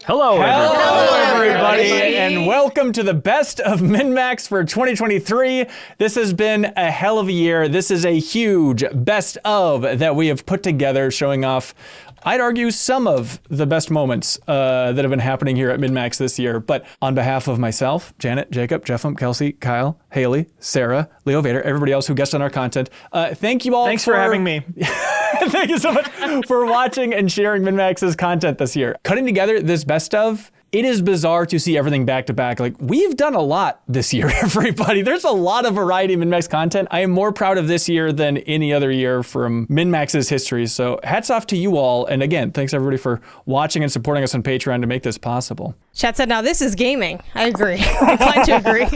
Hello, everybody, and welcome to the best of MinnMax for 2023. This has been a hell of a year. This is a huge best of that we have put together, showing off, I'd argue, some of the best moments that have been happening here at MinnMax this year. But on behalf of myself, Janet, Jacob, Jeffem, Kelsey, Kyle, Haley, Sarah, Leo Vader, everybody else who guessed on our content, thank you all. Thanks for having me. Thank you so much for watching and sharing MinnMax's content this year. Cutting together this best of, it is bizarre to see everything back to back. Like, we've done a lot this year, everybody. There's a lot of variety in MinnMax content. I am more proud of this year than any other year from MinnMax's history. So hats off to you all. And again, thanks everybody for watching and supporting us on Patreon to make this possible. Chat said, now this is gaming. I agree. I glad to agree.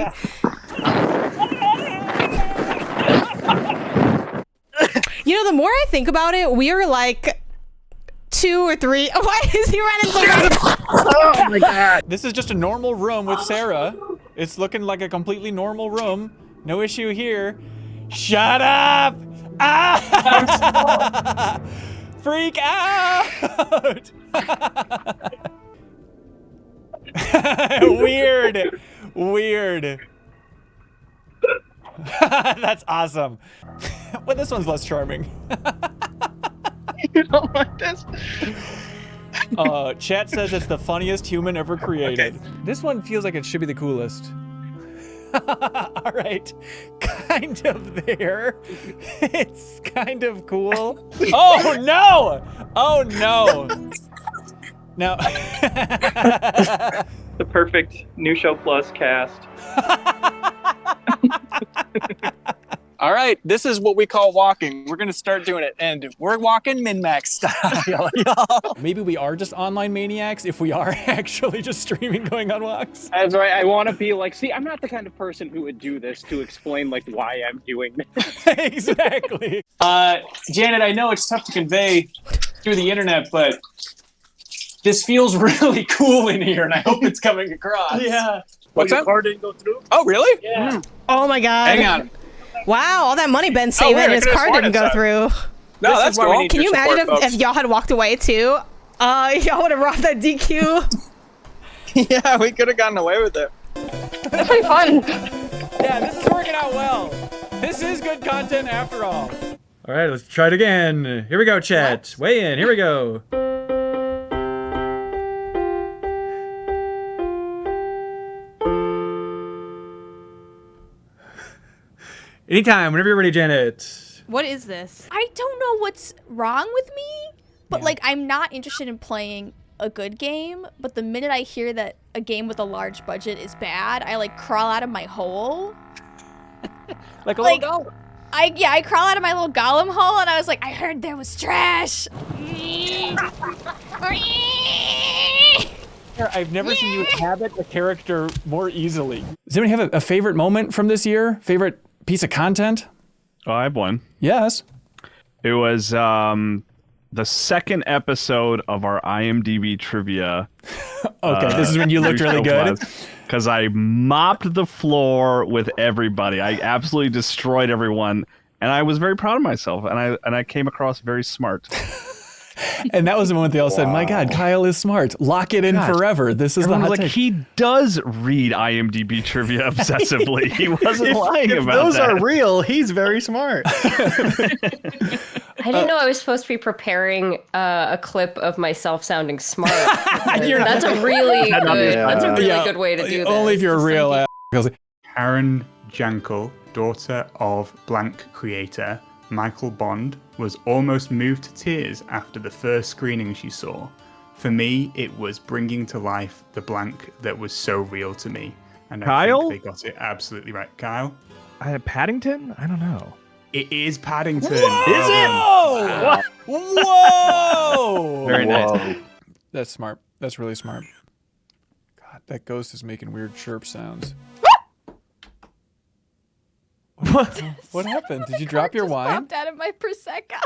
You know, the more I think about it, we are like 2 or 3. Why is he running so fast? Oh my god. This is just a normal room with Sarah. It's looking like a completely normal room. No issue here. Shut up! Ah! Freak out! Weird. That's awesome. Well, this one's less charming. You don't like this? Chat says it's the funniest human ever created. Okay. This one feels like it should be the coolest. All right, kind of there. It's kind of cool. Oh no! Oh no! Now, the perfect New Show Plus cast. All right, this is what we call walking. We're gonna start doing it, and we're walking MinnMax style, y'all. Maybe we are just online maniacs if we are actually just streaming going on walks. That's right. I want to be like, see, I'm not the kind of person who would do this to explain like why I'm doing this. Exactly. Janet, I know it's tough to convey through the internet, but this feels really cool in here, and I hope it's coming across. Yeah. What's that? Car didn't go through? Oh, really? Yeah. Oh my god. Hang on. Wow, all that money Ben's saving, weird, his car didn't go through. No, that's cool. Can you imagine if y'all had walked away too? Y'all would have robbed that DQ. Yeah, we could have gotten away with it. That's pretty fun. Yeah, this is working out well. This is good content after all. All right, let's try it again. Here we go, chat. Weigh in. Here we go. Anytime, whenever you're ready, Janet. What is this? I don't know what's wrong with me, but like I'm not interested in playing a good game, but the minute I hear that a game with a large budget is bad, I like crawl out of my hole. Like a little golem. I crawl out of my little golem hole and I was like, I heard there was trash. I've never seen you inhabit a character more easily. Does anybody have a favorite moment from this year? Favorite piece of content? Oh, I have one. Yes. It was the second episode of our IMDb trivia. Okay, this is when you looked really good. Because I mopped the floor with everybody. I absolutely destroyed everyone, and I was very proud of myself. And I came across very smart. And that was the moment they all said, "My God, Kyle is smart. Lock it in forever. This is the hot take." He does read IMDb trivia obsessively. He wasn't lying about that. If those are real, he's very smart. I didn't know I was supposed to be preparing a clip of myself sounding smart. That's a really good way to do this. Only if you're a real Karen Jankel, daughter of blank creator Michael Bond, was almost moved to tears after the first screening she saw. For me, it was bringing to life the blank that was so real to me. And I think they got it absolutely right. Kyle? Paddington? I don't know. It is Paddington. Whoa! Is it? Whoa! Very nice. That's smart. That's really smart. God, that ghost is making weird chirp sounds. What happened? Did you drop your wine? Popped out of my prosecco.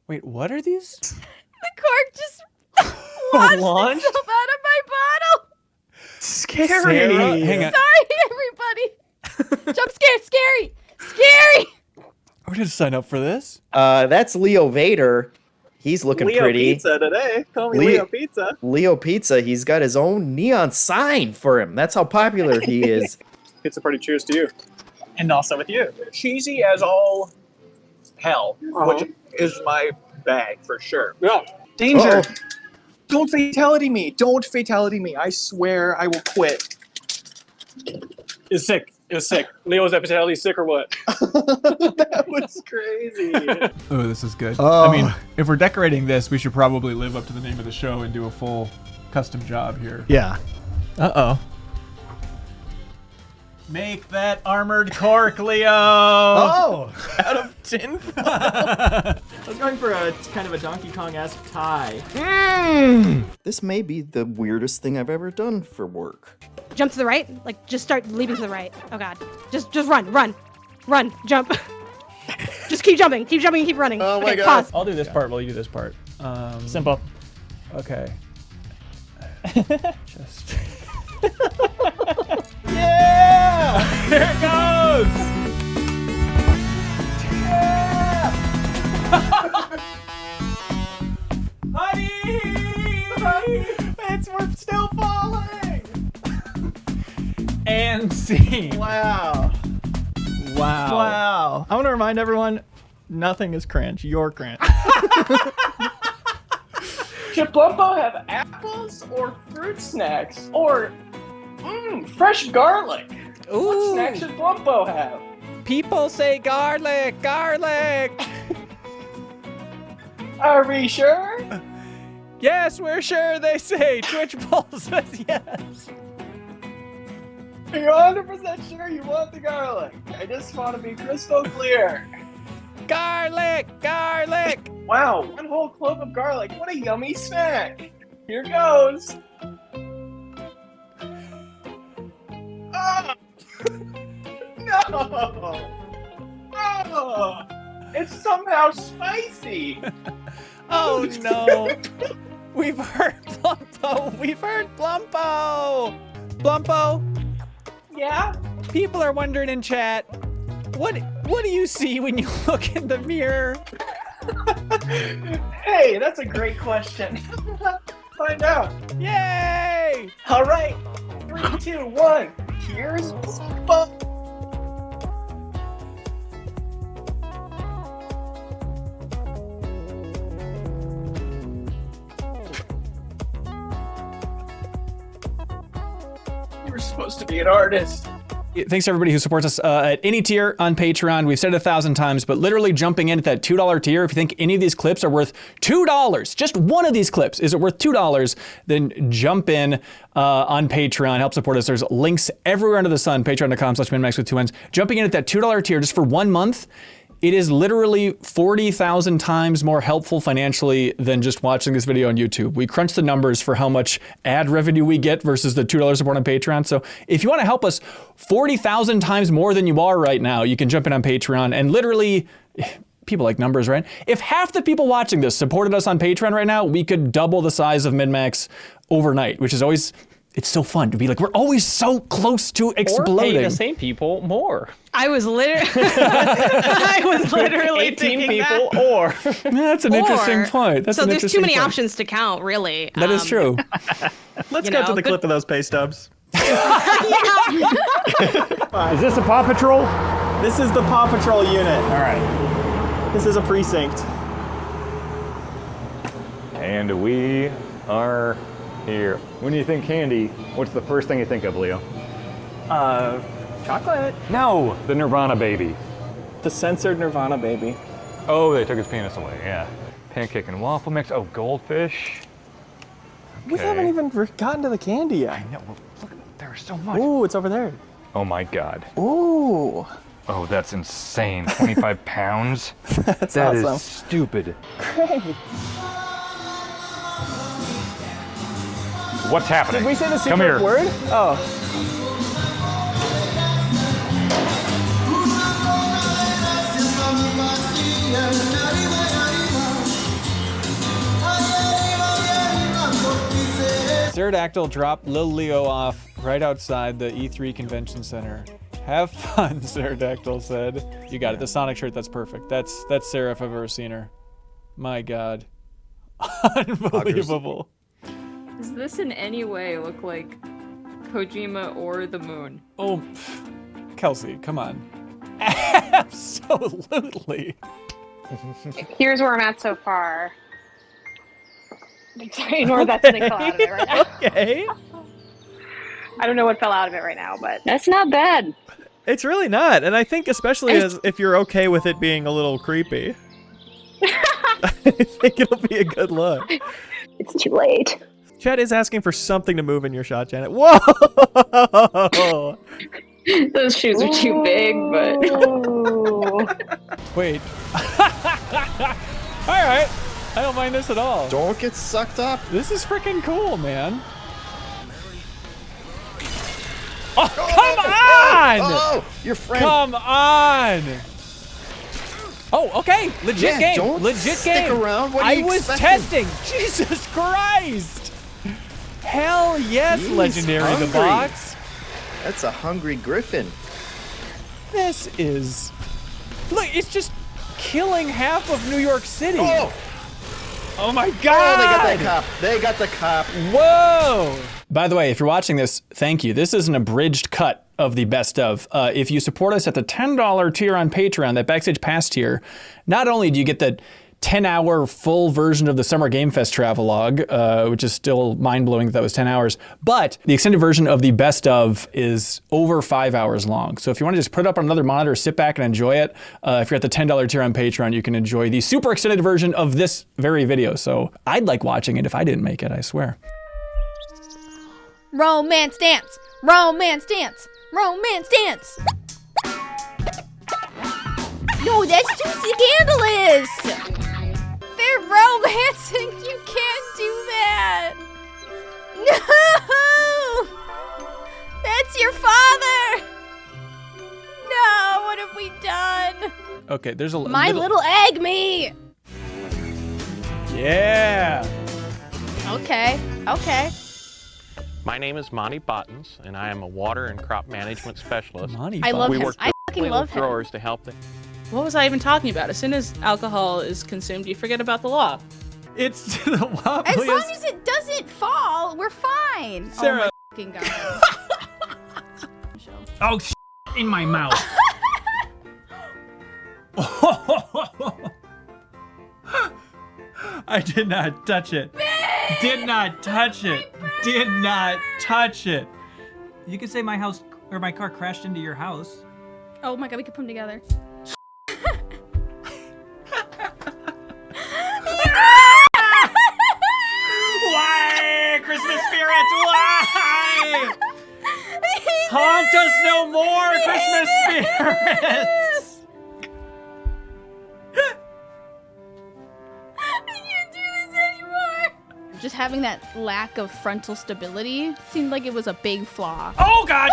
Wait, what are these? The cork just launched itself out of my bottle. Scary. Sarah, hang on. Sorry, everybody. Jump scare, scary. We didn't sign up for this. That's Leo Vader. He's looking Leo pretty. Pizza today. Call me Leo Pizza. Leo Pizza. He's got his own neon sign for him. That's how popular he is. Pizza party, cheers to you. And also with you. Cheesy as all hell, which is my bag for sure. Yeah. Danger. Uh-oh. Don't fatality me. Don't fatality me. I swear I will quit. It's sick. It's sick. Leo's fatality sick or what? That was crazy. Oh, this is good. Oh. I mean, if we're decorating this, we should probably live up to the name of the show and do a full custom job here. Yeah. Uh-oh. Make that armored cork, Leo! Oh! Out of tin foil. I was going for a kind of a Donkey Kong-esque tie. This may be the weirdest thing I've ever done for work. Jump to the right. Like, just start leaping to the right. Oh god. Just run, jump. Just keep jumping, keep running. Oh my god. Pause. I'll do this part while you do this part. Simple. Okay. Just... Yeah! Here it goes! Yeah! Honey! We're still falling! And scene. Wow. Wow. I want to remind everyone, nothing is cringe. You're cringe. Should Blumpo have apples or fruit snacks? Or fresh garlic? Ooh. What snacks should Blumpo have? People say garlic! Are we sure? Yes, we're sure, they say. Twitch Bull says yes. Are you 100% sure you want the garlic? I just want to be crystal clear. Garlic! Wow, one whole clove of garlic. What a yummy snack. Here goes. Oh! No! Oh! It's somehow spicy. Oh no! We've heard Blumpo! Blumpo! Yeah? People are wondering in chat, what do you see when you look in the mirror? Hey, that's a great question. Find out. Yay! All right. 3, 2, 1. Here's Blumpo. You were supposed to be an artist. Thanks to everybody who supports us at any tier on Patreon. We've said it 1,000 times, but literally jumping in at that $2 tier, if you think any of these clips are worth $2, just one of these clips, is it worth $2, then jump in on Patreon, help support us. There's links everywhere under the sun, patreon.com/MinnMax with 2 N's. Jumping in at that $2 tier just for 1 month, it is literally 40,000 times more helpful financially than just watching this video on YouTube. We crunch the numbers for how much ad revenue we get versus the $2 support on Patreon. So if you want to help us 40,000 times more than you are right now, you can jump in on Patreon and literally, people like numbers, right? If half the people watching this supported us on Patreon right now, we could double the size of MinnMax overnight, which is always, it's so fun to be like, we're always so close to exploding. Or pay the same people more. I was literally 18 people that. or. That's an interesting point. That's so an there's interesting too many point. options to count, really. That is true. Let's go to the clip of those pay stubs. Is this a Paw Patrol? This is the Paw Patrol unit. All right. This is a precinct. And we are here. When you think candy, what's the first thing you think of, Leo? Chocolate. No, the Nirvana baby. The censored Nirvana baby. Oh, they took his penis away, yeah. Pancake and waffle mix. Oh, goldfish. We haven't even gotten to the candy yet. I know. Well, look, there's so much. Ooh, it's over there. Oh my God. Ooh. Oh, that's insane. 25 pounds? That's That awesome. is stupid. Great. What's happening? Did we say the Come secret here. word? Oh. Pterodactyl dropped Lil Leo off right outside the E3 Convention Center. Have fun, Pterodactyl said. You got it. The Sonic shirt, that's perfect. That's Sarah if I've ever seen her. My God. Unbelievable. Does this in any way look like Kojima or the moon? Oh, Kelsey, come on. Absolutely. Here's where I'm at so far. Sorry, ignore that thing fell out of it right now. Okay. I don't know what fell out of it right now, but That's not bad. It's really not, and I think especially if you're okay with it being a little creepy, I think it'll be a good look. It's too late. Chad is asking for something to move in your shot, Janet. Whoa! Those shoes are too big, but. Wait. All right. I don't mind this at all. Don't get sucked up. This is freaking cool, man. Oh, come on! Oh, your friend. Come on! Oh, okay. Legit game. Don't Legit stick game. around. What are you I was expecting? testing. Jesus Christ! Hell yes, He's legendary hungry. the box. That's a hungry griffin. This is. Look, it's just killing half of New York City. Oh my God! Oh, they got that cop. They got the cop. Whoa! By the way, if you're watching this, thank you. This is an abridged cut of the best of. If you support us at the $10 tier on Patreon, that Backstage Pass tier, not only do you get the 10-hour full version of the Summer Game Fest travelogue, which is still mind-blowing that was 10 hours, but the extended version of the best of is over 5 hours long. So if you want to just put it up on another monitor, sit back and enjoy it, if you're at the $10 tier on Patreon, you can enjoy the super extended version of this very video. So I'd like watching it if I didn't make it, I swear. Romance dance! Romance dance! Romance dance! No, that's too scandalous! They're romancing! You can't do that! No! That's your father! No, what have we done? Okay, there's a My little egg me! Yeah! Okay, okay. My name is Monty Bottens, and I am a water and crop management specialist. I love we him. work I fucking love with him. growers to help them. What was I even talking about? As soon as alcohol is consumed, you forget about the law. It's the wobbliest. As long as it doesn't fall, we're fine. Sarah. Oh my fucking god. Oh, in my mouth. I did not touch it. Did not touch it. Did not touch it. You could say my house or my car crashed into your house. Oh my god, we could put them together. Why, Christmas spirits? Why? Haunt us no more, Christmas spirits. Just having that lack of frontal stability seemed like it was a big flaw. Oh god!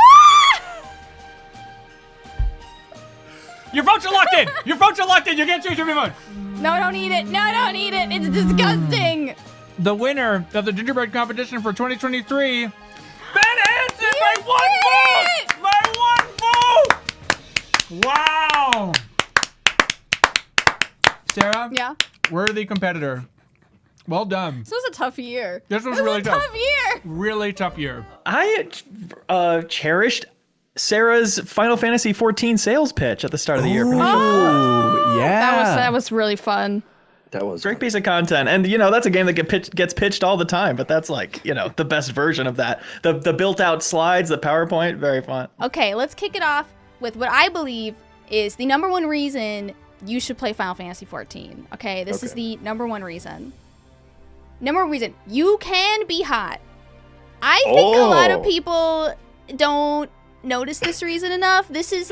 Your votes are locked in! Your votes are locked in! You can't change your vote! No, don't eat it! No, don't eat it! It's disgusting! The winner of the gingerbread competition for 2023, Ben Hansen by one vote! By one vote! Wow! Sarah? Yeah? Worthy competitor. Well done. This was a tough year. This was This really a tough. tough year. Really tough year. I cherished Sarah's Final Fantasy 14 sales pitch at the start of the year. For the show. Yeah. That was really fun. That was great piece of content, and that's a game that gets pitched all the time. But that's like the best version of that. The built-out slides, the PowerPoint, very fun. Okay, let's kick it off with what I believe is the number one reason you should play Final Fantasy 14. Okay, this is the number one reason. Number one reason, you can be hot. I think a lot of people don't notice this reason enough. This is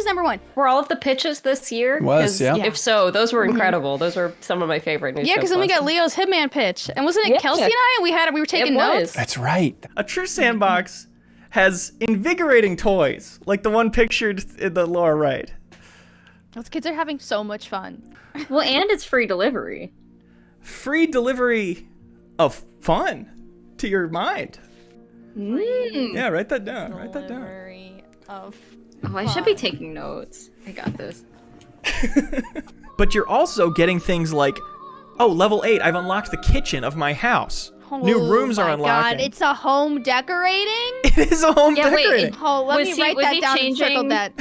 number one. Were all of the pitches this year? Was, yeah. If so, those were incredible. Those were some of my favorite news. Yeah, because then we got Leo's Hitman pitch. And wasn't it Kelsey and I? And we were taking notes? That's right. A true sandbox has invigorating toys, like the one pictured in the lower right. Those kids are having so much fun. Well, and it's free delivery. Free delivery of fun to your mind. Yeah, write that down. Write that down. Of Oh, I should be taking notes. I got this. But you're also getting things like Oh, level 8. I've unlocked the kitchen of my house. New rooms are unlocking. God, it's a home decorating? It is a home decorating. Oh, let me write that down and circle that.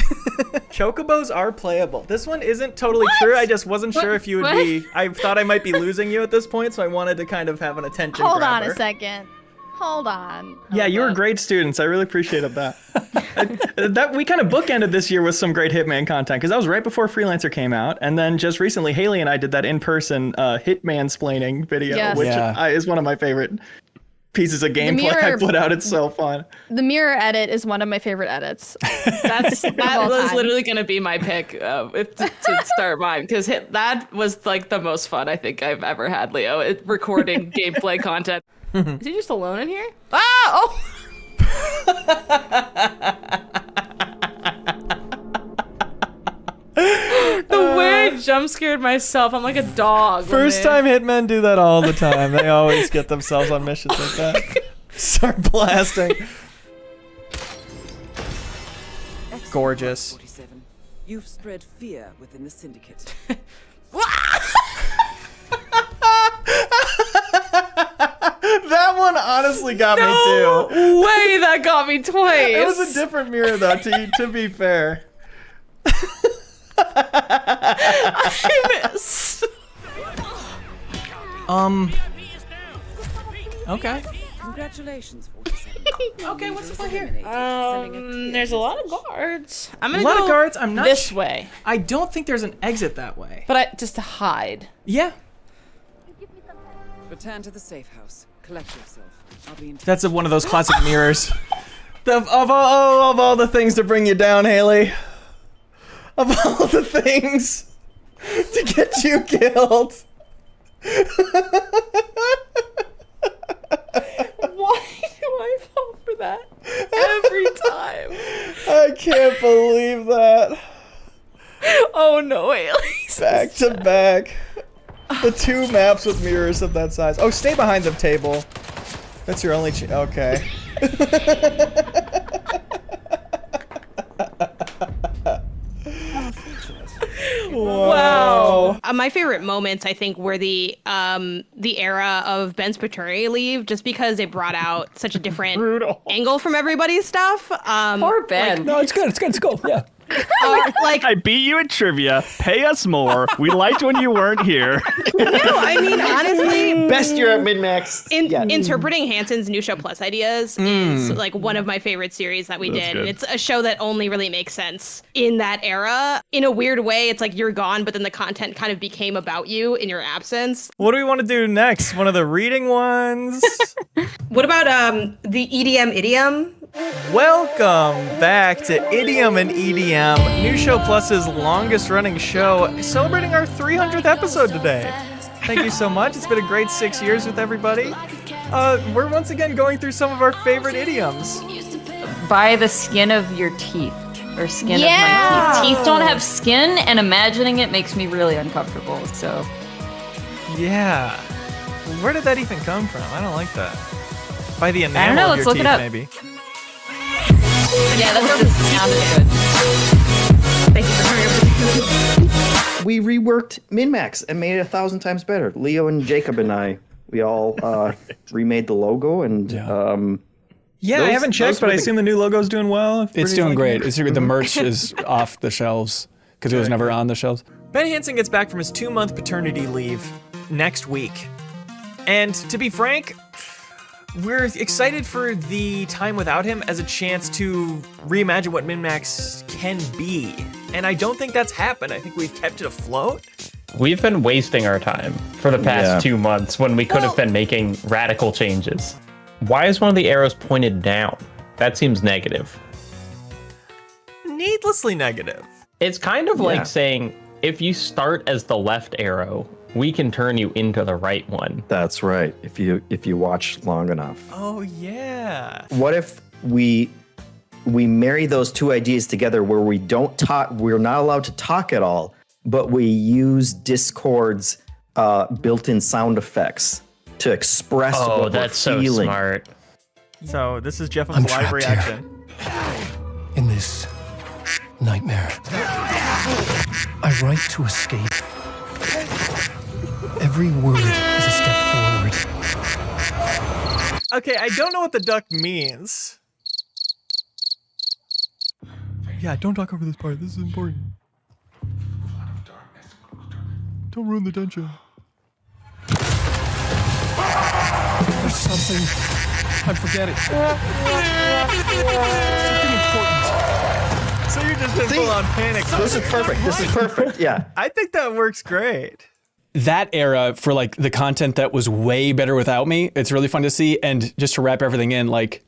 Chocobos are playable. This one isn't totally true. I just wasn't sure if you would be. I thought I might be losing you at this point, so I wanted to kind of have an attention Hold grabber. on a second. Hold on. Yeah, you were great students. I really appreciated that. That we kind of bookended this year with some great Hitman content because that was right before Freelancer came out, and then just recently, Haley and I did that in-person Hitman-splaining video, which is one of my favorite pieces of gameplay I put out. It's so fun. The mirror edit is one of my favorite edits. That was literally going to be my pick to start mine, because that was like the most fun I think I've ever had, Leo, recording gameplay content. Is he just alone in here? Ah! Oh! The way I jump scared myself. I'm like a dog. First time hitmen do that all the time. They always get themselves on missions like that. Start blasting. Gorgeous. 47. You've spread fear within the syndicate. That one honestly got me too. Way that got me twice. It was a different mirror though, to be fair. I missed. Okay. Congratulations, 47. Okay, what's the play here? There's a lot of guards. I'm gonna a lot go of guards. I'm not this way. I don't think there's an exit that way. But just to hide. Yeah. Return to the safe house. Collect yourself. I'll be in touch. That's one of those classic mirrors. Of all the things to bring you down, Haley. Of all the things to get you killed. Why do I fall for that every time? I can't believe that. Oh no, Haley. Back to back. The two maps with mirrors of that size. Oh, stay behind the table. That's your only okay. Wow. My favorite moments, I think, were the era of Ben's paternity leave, just because it brought out such a different angle from everybody's stuff. Poor Ben. No, it's good. It's good. It's cool. Yeah. Like, I beat you at trivia. Pay us more. We liked when you weren't here. no, I mean, honestly, Best year at MinnMax. Interpreting Hanson's New Show Plus ideas is like one of my favorite series that we did. Good. It's a show that only really makes sense in that era. In a weird way, it's like you're gone, but then the content kind of became about you in your absence. What do we want to do next? One of the reading ones? What about the EDM idiom? Welcome back to Idiom and EDM, New Show Plus's longest running show, celebrating our 300th episode today. Thank you so much. It's been a great 6 years with everybody. We're once again going through some of our favorite idioms. By the skin of your teeth. Or skin of my teeth. Teeth don't have skin, and imagining it makes me really uncomfortable, so. Yeah. Where did that even come from? I don't like that. By the I don't enamel know, of let's your look teeth, it up. maybe. Yeah, that just sounded good. Thank you for We reworked MinnMax and made it 1,000 times better. Leo and Jacob and I, we all remade the logo and Yeah, I haven't checked, but I assume the new logo's doing well. It's doing great. The merch is off the shelves because it was never on the shelves. Ben Hansen gets back from his 2-month paternity leave next week. And to be frank, we're excited for the time without him as a chance to reimagine what MinnMax can be. And I don't think that's happened. I think we've kept it afloat. We've been wasting our time for the past 2 months when we could have been making radical changes. Why is one of the arrows pointed down? That seems negative. Needlessly negative. It's kind of like saying, if you start as the left arrow, we can turn you into the right one. That's right. If you watch long enough. Oh yeah. What if we marry those two ideas together where we don't talk, we're not allowed to talk at all, but we use Discord's built-in sound effects to express what that's we're feeling. So smart. So this is Jeff's live reaction. In this nightmare, I write to escape. Every word is a step forward. Okay, I don't know what the duck means. Yeah, don't talk over this part. This is important. Don't ruin the tension. There's something. I forget it. Something important. So you're just in full-on panic. This is perfect. This is perfect. Yeah. I think that works great. That era for like the content that was way better without me, it's really fun to see. And just to wrap everything in, like,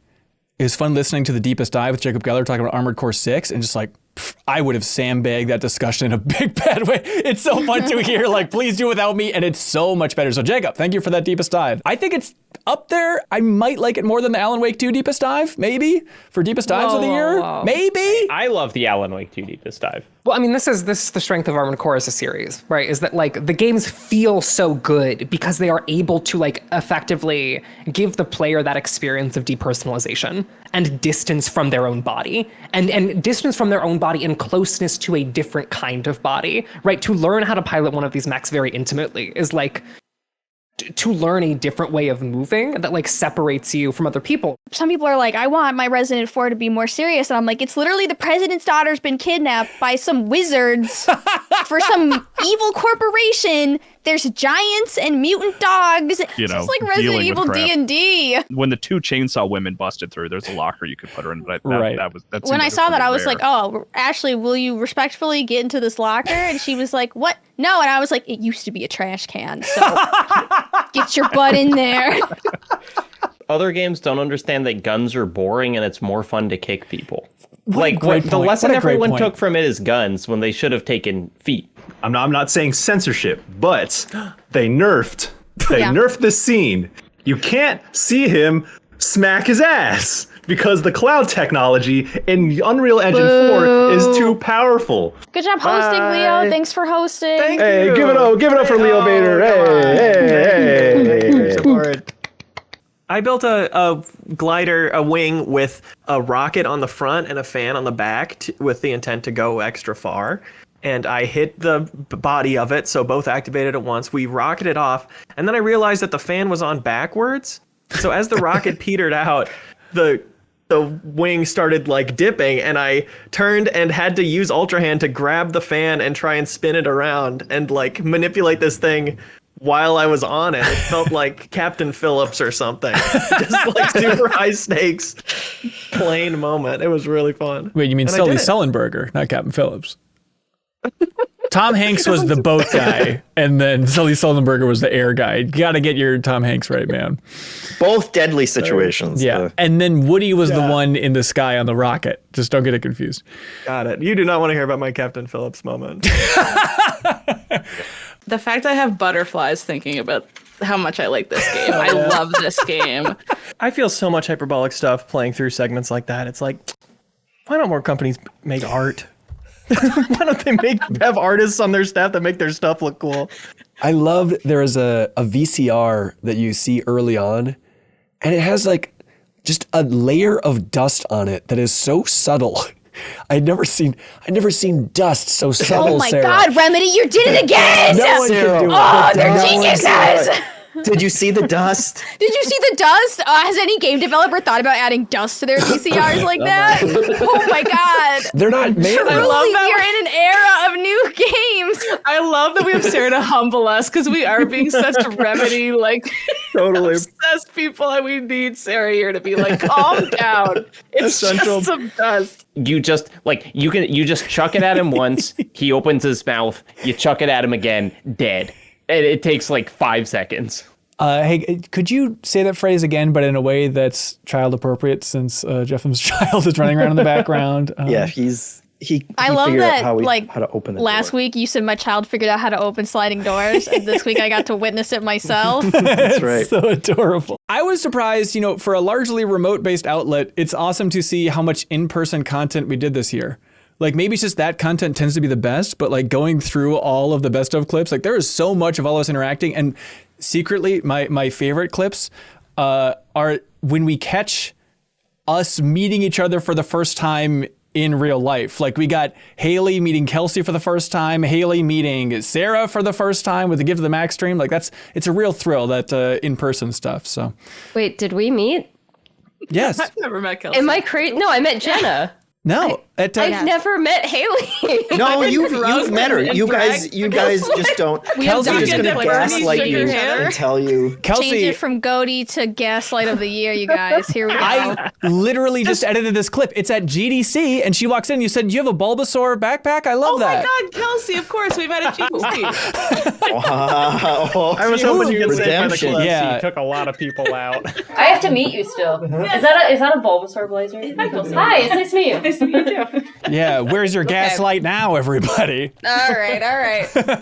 it was fun listening to The Deepest Dive with Jacob Geller talking about Armored Core 6 and just like, I would have sandbagged that discussion in a big bad way. It's so fun to hear, like, please do without me, and it's so much better. So Jacob, thank you for that Deepest Dive. I think it's up there. I might like it more than the Alan Wake 2 Deepest Dive, maybe, for Deepest Dives of the year. Maybe. I love the Alan Wake 2 Deepest Dive. Well, I mean, this is the strength of Armored Core as a series, right? Is that like the games feel so good because they are able to like effectively give the player that experience of depersonalization and distance from their own body and distance from their own body and closeness to a different kind of body, right? To learn how to pilot one of these mechs very intimately is like to learn a different way of moving that like separates you from other people. Some people are like, I want my Resident 4 to be more serious. And I'm like, it's literally the president's daughter's been kidnapped by some wizards for some evil corporation. There's giants and mutant dogs. You know, it's like Resident dealing with Evil crap. D&D. When the 2 chainsaw women busted through, there's a locker you could put her in. But that's When I saw that, I was like, oh, Ashley, will you respectfully get into this locker? And she was like, what? No. And I was like, it used to be a trash can. So get your butt in there. Other games don't understand that guns are boring and it's more fun to kick people. What The lesson everyone took from it is guns when they should have taken feet. I'm not saying censorship, but they nerfed this scene. You can't see him smack his ass because the cloud technology in Unreal Engine 4 is too powerful. Good job hosting, Leo. Thanks for hosting. Hey, give it up for Leo Vader. Hey. I built a glider, a wing with a rocket on the front and a fan on the back with the intent to go extra far. And I hit the body of it, so both activated at once. We rocketed off, and then I realized that the fan was on backwards. So as the rocket petered out, the wing started like dipping, and I turned and had to use Ultra Hand to grab the fan and try and spin it around and like manipulate this thing while I was on it. It felt like Captain Phillips or something. Just like super high stakes plane moment. It was really fun. Wait, you mean And I Sully did it. Sullenberger, not Captain Phillips? Tom Hanks was the boat guy, and then Sully Sullenberger was the air guy. You got to get your Tom Hanks right, man. Both deadly situations. Yeah. And then Woody was the one in the sky on the rocket. Just don't get it confused. Got it. You do not want to hear about my Captain Phillips moment. The fact I have butterflies thinking about how much I like this game. I love this game. I feel so much hyperbolic stuff playing through segments like that. It's like, why don't more companies make art? Why don't they have artists on their staff that make their stuff look cool? I loved there is a VCR that you see early on, and it has like just a layer of dust on it that is so subtle. I'd never seen dust so subtle. Oh my Sarah. God, Remedy, you did it again! No one can do it. Oh, they're No one can do geniuses! it. Did you see the dust? Did you see the dust? Has any game developer thought about adding dust to their VCRs like that? Oh my God. They're not made. I love that we're in an era of new games. I love that we have Sarah to humble us because we are being such Remedy, like, totally obsessed people, and we need Sarah here to be like, calm down. It's Essential. just some dust. You just you just chuck it at him once, he opens his mouth, you chuck it at him again, dead. And it takes like 5 seconds. Hey, could you say that phrase again, but in a way that's child appropriate, since Jeffem's child is running around in the background? Yeah, he I love figured out that, how to open the last door. week you said my child figured out how to open sliding doors, and this week I got to witness it myself. That's right. So adorable. I was surprised, for a largely remote-based outlet, it's awesome to see how much in-person content we did this year. Like, maybe it's just that content tends to be the best, but like going through all of the best of clips, like there is so much of all of us interacting. And secretly, my favorite clips are when we catch us meeting each other for the first time in real life. Like we got Haley meeting Kelsey for the first time, Haley meeting Sarah for the first time with the Give to the Max stream. Like it's a real thrill, that in-person stuff. So. Wait, did we meet? Yes. I've never met Kelsey. Am I crazy? No, I met Jenna. No, I've never met Haley. No, you've met her. You guys just don't. Kelsey's just gonna gaslight you and tell you. Kelsey, change it from Goatee to Gaslight of the Year, you guys. Here we go. I literally just edited this clip. It's at GDC, and she walks in. You said, "You have a Bulbasaur backpack? I love that." Oh my God, Kelsey! Of course, we met at GDC. Wow. I was hoping you could say for the Redemption. clip. Yeah. He took a lot of people out. I have to meet you still. Is that a Bulbasaur blazer? Hi, it's nice to meet you. Nice to meet you too. Yeah, where's your gaslight now, everybody? All right.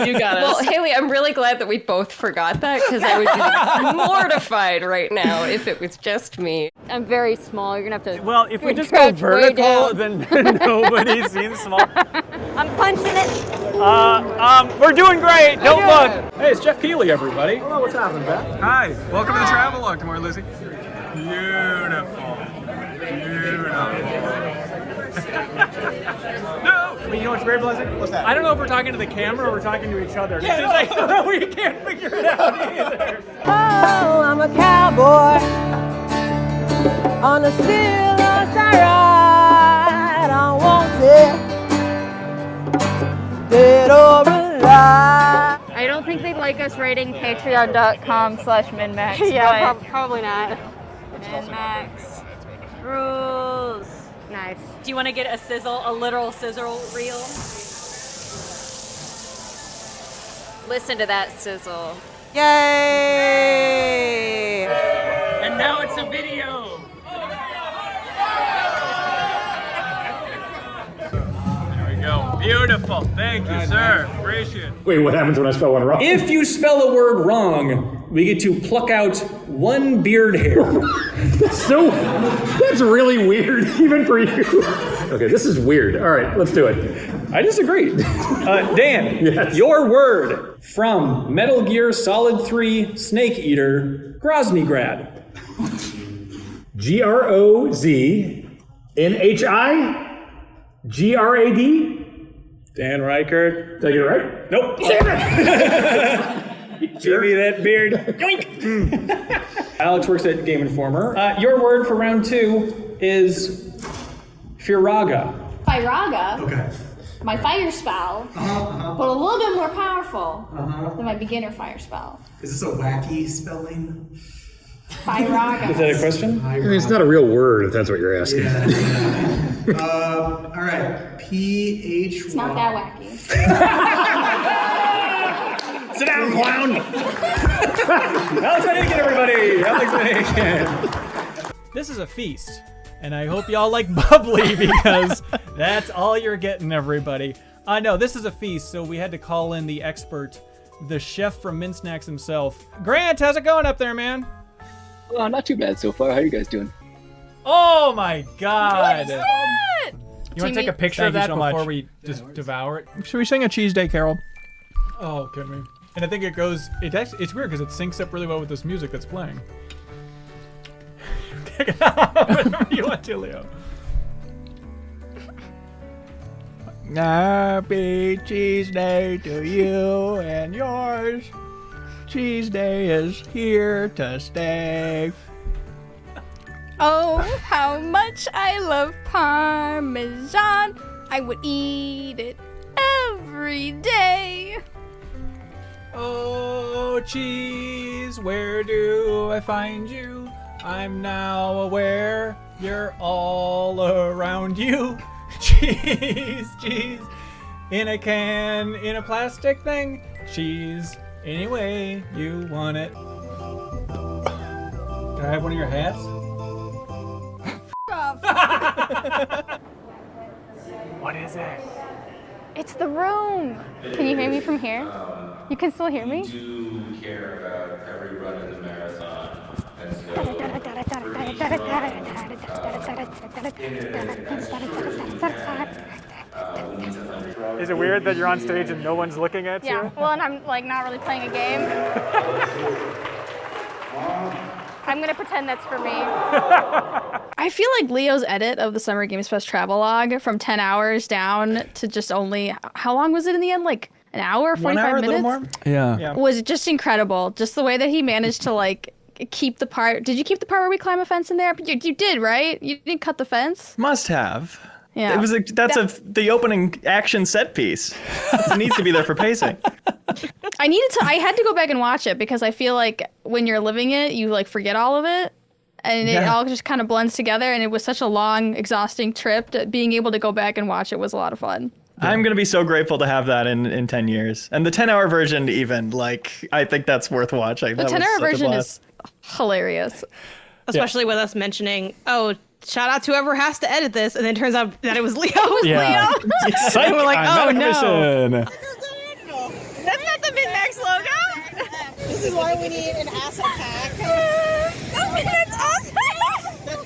You got us. Well, Haley, I'm really glad that we both forgot that, because I would be mortified right now if it was just me. I'm very small. You're gonna have to. Well, if we just go vertical, then nobody seems small. I'm punching it. We're doing great. Don't look. Hey, it's Jeff Keighley, everybody. Hello, what's happening, Beth? Hi, welcome to the Travelogue. Come on, Lizzie. Beautiful. No! But you know what's great, Blessing? What's that? I don't know if we're talking to the camera or we're talking to each other. Yeah, it's like, we can't figure it out either. Oh, I'm a cowboy on a steel horse I ride. I want it dead or alive. I don't think they'd like us rating patreon.com/MinnMax. Yeah, probably not. MinnMax rules. Nice. Do you want to get a literal sizzle reel? Listen to that sizzle. Yay! And now it's a video. There we go. Beautiful. Thank you, sir. Appreciate it. Wait, what happens when I spell one wrong? If you spell a word wrong, we get to pluck out one beard hair. So, that's really weird, even for you. Okay, this is weird. All right, let's do it. I disagree. Dan, Yes. your word from Metal Gear Solid 3 Snake Eater, Groznygrad. GROZNHIGRAD? Dan Reichert. Did I get it right? Nope. Damn it! Give me that beard. Yoink. Alex works at Game Informer. Your word for round 2 is Firaga. Firaga, Okay. my fire spell, but a little bit more powerful than my beginner fire spell. Is this a wacky spelling? Firaga. Is that a question? I mean, it's not a real word, if that's what you're asking. All right. PH. It's not that wacky. Sit down, clown. Alex Mannigan, everybody. Alex Mannigan. This is a feast, and I hope y'all like bubbly because that's all you're getting, everybody. No, this is a feast, so we had to call in the expert, the chef from MinnSnacks himself. Grant, how's it going up there, man? Oh, not too bad so far. How are you guys doing? Oh my God! What is that? You want to take a picture of that before we just devour it? Should we sing a Cheese Day Carol? Oh, can we? And I think it goes. It's weird because it syncs up really well with this music that's playing. Whatever you want to, Leo. Happy Cheese Day to you and yours. Cheese Day is here to stay. Oh, how much I love Parmesan. I would eat it every day. Oh, cheese, where do I find you? I'm now aware you're all around you. Cheese, cheese, in a can, in a plastic thing. Cheese, any way you want it. Can I have one of your hats? What is it? It's the room. Can you hear me from here? You can still hear me? Do care about every run in the marathon, and Is it weird that you're on stage and no one's looking at Yeah, you? well, and I'm like not really playing a game. I'm gonna pretend that's for me. I feel like Leo's edit of the Summer Games Fest travelogue from 10 hours down to just only, how long was it in the end? Like an hour, 45 1 hour, minutes? a little more. Yeah. Was just incredible. Just the way that he managed to like keep the part. Did you keep the part where we climb a fence in there? You did, right? You didn't cut the fence? Must have. Yeah. It was the opening action set piece. It needs to be there for pacing. I had to go back and watch it because I feel like when you're living it, you like forget all of it. And it all just kind of blends together, and it was such a long, exhausting trip that being able to go back and watch it was a lot of fun. I'm going to be so grateful to have that in 10 years. And the 10-hour version even, like, I think that's worth watching. The 10-hour version is hilarious. Especially with us mentioning, oh, shout out to whoever has to edit this, and then it turns out that it was Leo. Yeah. And we're like, oh no. That's not the MinnMax logo. This is why we need an asset pack. That's awesome.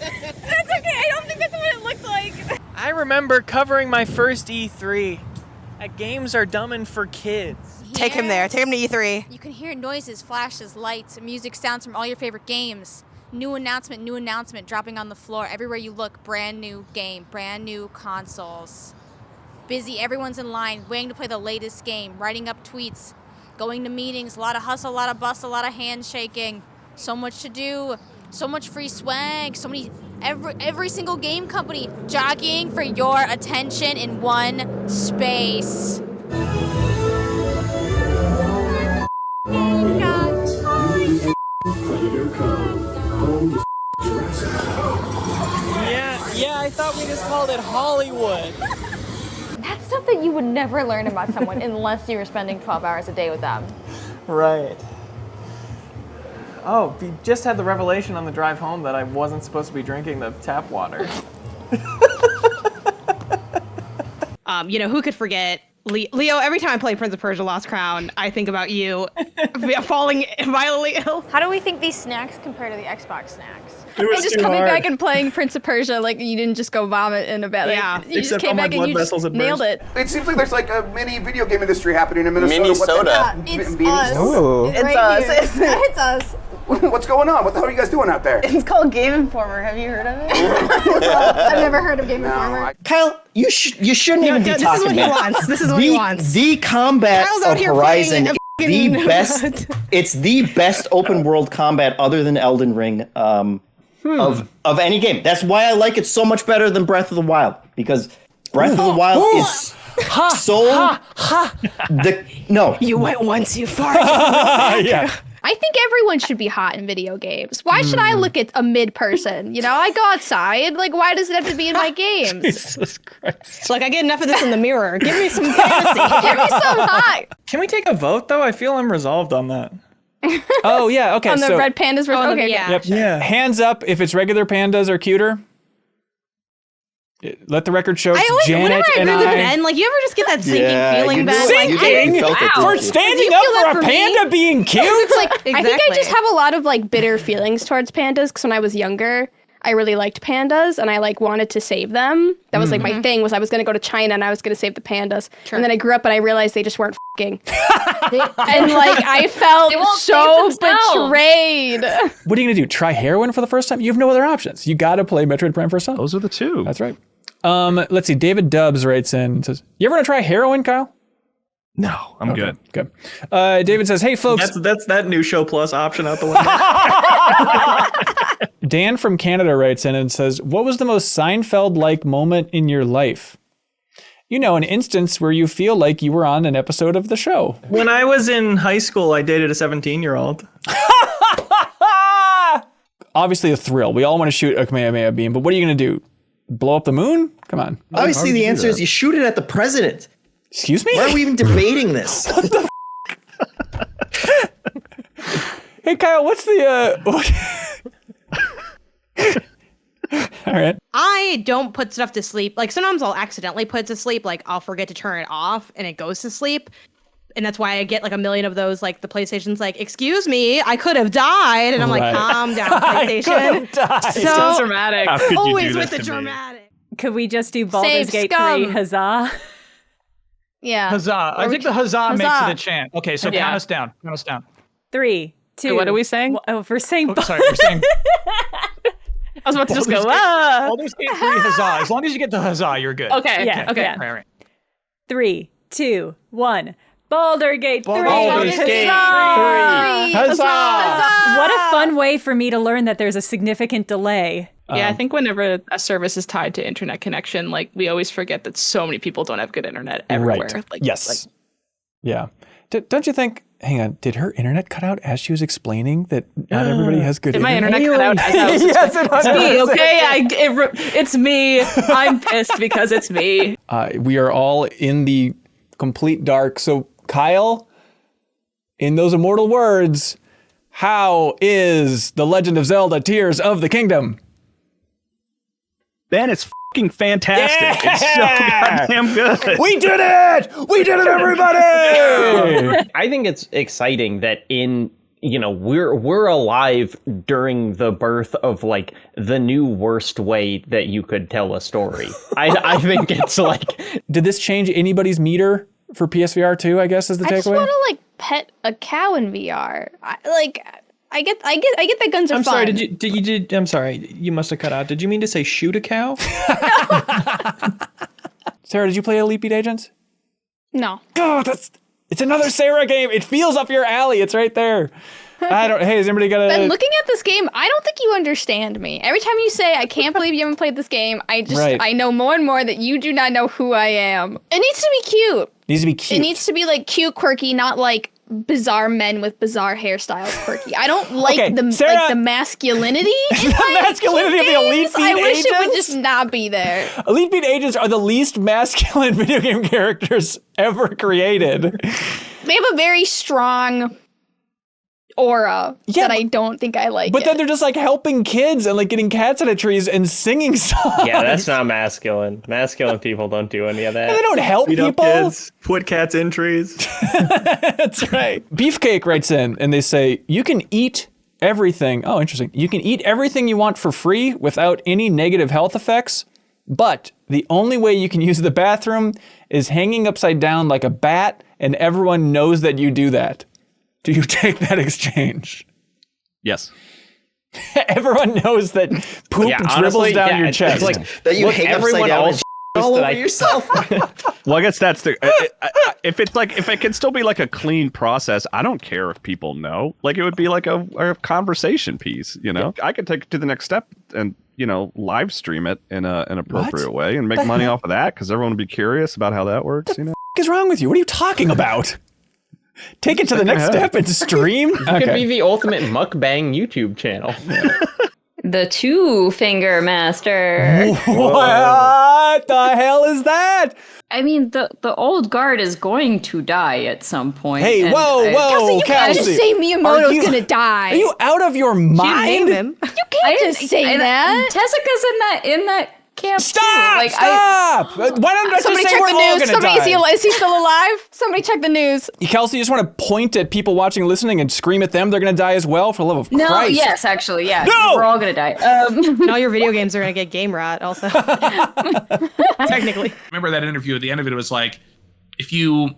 That's okay. I don't think that's what it looked like. I remember covering my first E3 at Games Are Dummin' for Kids. Take him there. Take him to E3. You can hear noises, flashes, lights, music, sounds from all your favorite games. New announcement, dropping on the floor. Everywhere you look, brand new game, brand new consoles. Busy, everyone's in line, waiting to play the latest game, writing up tweets, going to meetings, a lot of hustle, a lot of bustle, a lot of handshaking. So much to do, so much free swag, so many, every single game company jockeying for your attention in one space. Yeah, I thought we just called it Hollywood. That's stuff that you would never learn about someone unless you were spending 12 hours a day with them. Right. Oh, we just had the revelation on the drive home that I wasn't supposed to be drinking the tap water. Who could forget Leo? Every time I play Prince of Persia: Lost Crown, I think about you falling violently ill. How do we think these snacks compare to the Xbox snacks? It was just too coming hard. back and playing Prince of Persia, like you didn't just go vomit in a bed. Yeah. Like, you just came back and you just nailed it. It seems like there's like a mini video game industry happening in Minnesota. Minnesota. It's us. Ooh. It's us. It's us. What's going on? What the hell are you guys doing out there? It's called Game Informer. Have you heard of it? I've never heard of Game Informer. Kyle, you shouldn't even be this talking is what he about wants. This is what he wants. The combat Kyle's out of here Horizon playing is the best. It's the best open world combat other than Elden Ring of any game. That's why I like it so much better than Breath of the Wild, because Breath of the Wild is no. You went once, you far. Yeah. I think everyone should be hot in video games. Why should I look at a mid person? You know, I go outside. Like, why does it have to be in my games? Jesus Christ. Like, I get enough of this in the mirror. Give me some fantasy. Give me some hot. Can we take a vote, though? I feel I'm resolved on that. Oh, yeah. Okay. On the so, red pandas version. Okay, yeah. Yep. Yeah. Hands up if it's regular pandas are cuter. Let the record show I always, Janet whenever I and agree with I. Ben, like, you ever just get that sinking feeling back? Sinking? For standing up for a panda being cute? It's like, I think I Exactly. just have a lot of like bitter feelings towards pandas because when I was younger, I really liked pandas and I like wanted to save them. That was like my thing was I was going to go to China and I was going to save the pandas. And then I grew up and I realized they just weren't f***ing. And like I felt so betrayed. What are you going to do? Try heroin for the first time? You have no other options. You got to play Metroid Prime First Son. Those are the two. That's right. Let's see. David Dubbs writes in and says, you ever want to try heroin, Kyle? No, I'm good. Good. David says, hey, folks. That's that new Show Plus option out the window. Dan from Canada writes in and says, what was the most Seinfeld-like moment in your life? You know, an instance where you feel like you were on an episode of the show. When I was in high school, I dated a 17-year-old. Obviously a thrill. We all want to shoot a Kamehameha beam, but what are you going to do? Blow up the moon? Come on. Obviously, the answer is you shoot it at the president. Excuse me? Why are we even debating this? Hey, Kyle, what's the... All right. I don't put stuff to sleep. Like, sometimes I'll accidentally put it to sleep. Like, I'll forget to turn it off, and it goes to sleep. And that's why I get like a million of those, like the PlayStation's like, excuse me, I could have died. And I'm like, calm down, PlayStation. I could have died. So dramatic. How could you always do with this the to me? dramatic. Could we just do Baldur's Save Gate scum. 3 huzzah? Yeah. Huzzah. I think the huzzah makes it a chant. Okay, so Yeah. count us down. Count us down. 3, 2. What are we saying? We're saying. Oh, sorry, we're saying I was about to just go, ah. Baldur's Gate 3 huzzah. As long as you get the huzzah, you're good. Okay. Yeah, Okay. yeah. Right. 3, 2, 1. Baldur's Gate 3. Baldur's Gate 3. Huzzah! What a fun way for me to learn that there's a significant delay. Yeah, I think whenever a service is tied to internet connection, like we always forget that so many people don't have good internet everywhere. Right. Like, Yes. Yeah. Don't you think? Hang on. Did her internet cut out as she was explaining that not everybody has good Did my internet? internet cut out as I was Yes, it's me, okay? It's me. I'm pissed because it's me. We are all in the complete dark. So, Kyle, in those immortal words, how is The Legend of Zelda Tears of the Kingdom? Ben, it's fucking fantastic. It's so goddamn good. We did it! We did it, everybody! I think it's exciting that we're alive during the birth of like the new worst way that you could tell a story. I think it's like, did this change anybody's meter for PSVR 2, I guess is the I just takeaway? want to like pet a cow in VR. I get that guns are I'm fun. sorry. I'm sorry. You must have cut out. Did you mean to say shoot a cow? Sarah, did you play Elite Beat Agents? No. Oh, it's another Sarah game. It feels up your alley. It's right there. Hey, is anybody got But looking at this game, I don't think you understand me. Every time you say, I can't believe you haven't played this game, I know more and more that you do not know who I am. It needs to be cute. Needs to be cute. It needs to be like cute, quirky, not like bizarre men with bizarre hairstyles quirky. I don't like the masculinity in the masculinity of the Elite Beat I wish it would Agents? just not be there. Elite Beat Agents are the least masculine video game characters ever created. They have a very strong aura that I don't think I like. But then they're just like helping kids and like getting cats out of trees and singing songs. yeah, that's not masculine. Masculine people don't do any of that. They don't help Beat up people. kids, put cats in trees. That's right. Beefcake writes in and they say, you can eat everything. Oh, interesting. You can eat everything you want for free without any negative health effects, but the only way you can use the bathroom is hanging upside down like a bat, and everyone knows that you do that. Do you take that exchange? Yes. Everyone knows that poop dribbles down your chest. It's like that you hang upside down and all over yourself. Well, I guess that's the if it can still be like a clean process, I don't care if people know. Like it would be like a conversation piece, you know. I could take it to the next step and live stream it in an appropriate way and make money off of that because everyone would be curious about how that works. What is wrong with you? What are you talking about? Take it to the next step and stream. It could be the ultimate mukbang YouTube channel. The Two-Finger Master. What the hell is that? I mean, the old guard is going to die at some point. Hey, and whoa, Kelsey, you can't just say Miyamoto's gonna die. Are you out of your mind? You can't just say that. Tezuka's in that camp Stop! too. Like, Stop! Why don't I just Somebody say check we're the all news. gonna die? Is he still alive? Somebody check the news. Kelsey, you just want to point at people watching and listening and scream at them they're going to die as well, for the love of No, Christ. yes, actually, yeah. No! We're all gonna die. And all your video games are gonna get game rot also. Technically. Remember that interview at the end of it was like, if you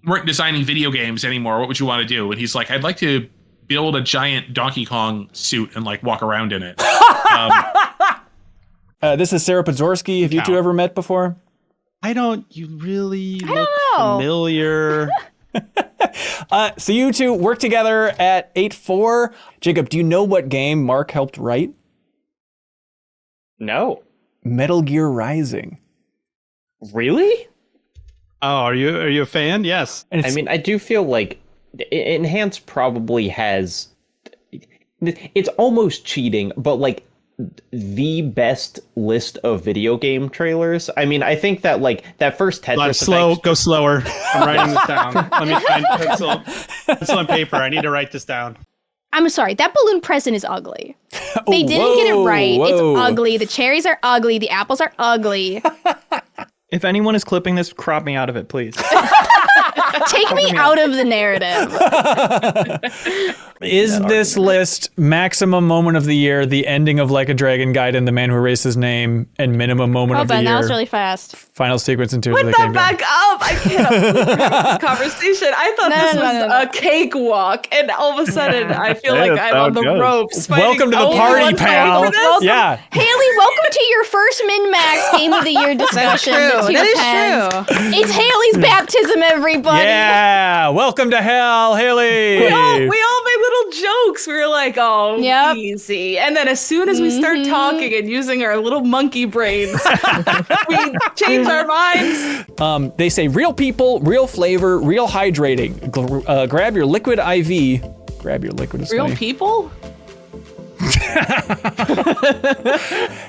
weren't designing video games anymore, what would you want to do? And he's like, I'd like to build a giant Donkey Kong suit and like walk around in it. This is Sarah Pazorski. Have you two ever met before? You really look familiar. So you two work together at 8-4. Jacob, do you know what game Mark helped write? No. Metal Gear Rising. Really? Oh, are you a fan? Yes. I mean, I do feel like Enhance probably has. It's almost cheating, but like the best list of video game trailers. I mean, I think that like that first Tetris. Go slower. I'm writing this down. Let me find pencil and paper. I need to write this down. I'm sorry, that balloon present is ugly. They didn't get it right. It's ugly. The cherries are ugly. The apples are ugly. If anyone is clipping this, crop me out of it, please. Take me out of the narrative. Is this list maximum moment of the year, the ending of Like a Dragon Gaiden, The Man Who Erased His Name, and minimum moment of the Ben, year? that was really fast. Final sequence in Tears Put of the that Kingdom. back up. I can't believe this conversation. I thought this was a cakewalk, and all of a sudden I feel like I'm on the ropes. Welcome to the party, pal. Yeah. Haley, welcome to your first MinnMax Game of the Year discussion. That is true. It's Haley's baptism, everybody. Yeah. Welcome to hell, Haley. We all made little jokes. We were like, oh, easy. And then as soon as we start talking and using our little monkey brains, we change our minds. They say real people, real flavor, real hydrating. Grab your liquid IV. Grab your liquid. Is Real funny. people?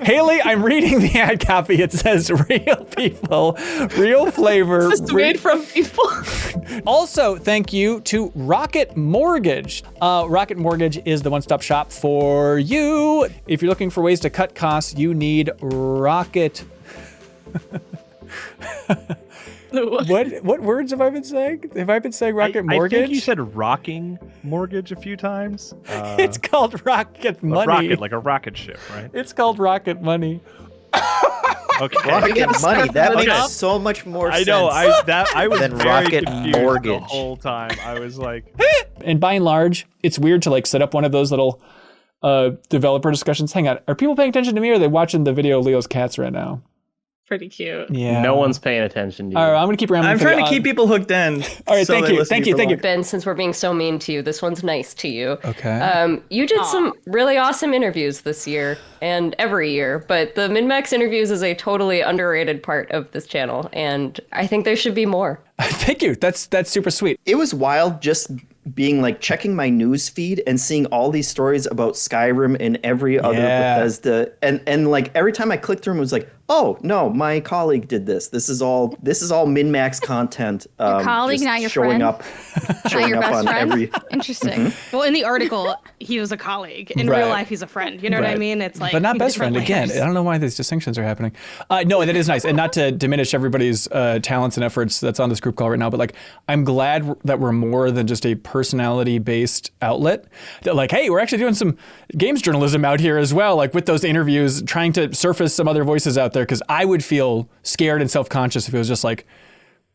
Haley, I'm reading the ad copy. It says real people, real flavor. Just made from people. Also, thank you to Rocket Mortgage. Rocket Mortgage is the one-stop shop for you. If you're looking for ways to cut costs, you need Rocket. What words have I been saying? Have I been saying Rocket Mortgage? I think you said rocking mortgage a few times. It's called Rocket Money. Rocket, like a rocket ship, right? It's called Rocket Money. Okay. Rocket Money. That makes so much more sense. I know. I was than very Rocket confused Mortgage the whole time. I was like, And by and large, it's weird to like set up one of those little developer discussions. Hang on, are people paying attention to me or are they watching the video of Leo's cats right now? Pretty cute. Yeah. No one's paying attention to you. All right, I'm gonna keep rambling. I'm trying to keep people hooked in. All right, thank you. Ben, since we're being so mean to you, this one's nice to you. Okay. You did some really awesome interviews this year and every year, but the MinnMax Interviews is a totally underrated part of this channel, and I think there should be more. Thank you. That's super sweet. It was wild just being like checking my news feed and seeing all these stories about Skyrim and every other Bethesda, and like every time I clicked through them, it was like, oh no, my colleague did this. This is all MinnMax content. Your colleague, not your showing friend? up, Not showing your up best on friend? every. Interesting. Well, in the article, he was a colleague. In Right. real life, he's a friend. You know what I Right. mean? It's like, but not best different friend again. layers. I don't know why these distinctions are happening. No, that is nice, and not to diminish everybody's talents and efforts that's on this group call right now. But like, I'm glad that we're more than just a personality-based outlet. That like, hey, we're actually doing some games journalism out here as well. Like with those interviews, trying to surface some other voices out there. Because I would feel scared and self-conscious if it was just like,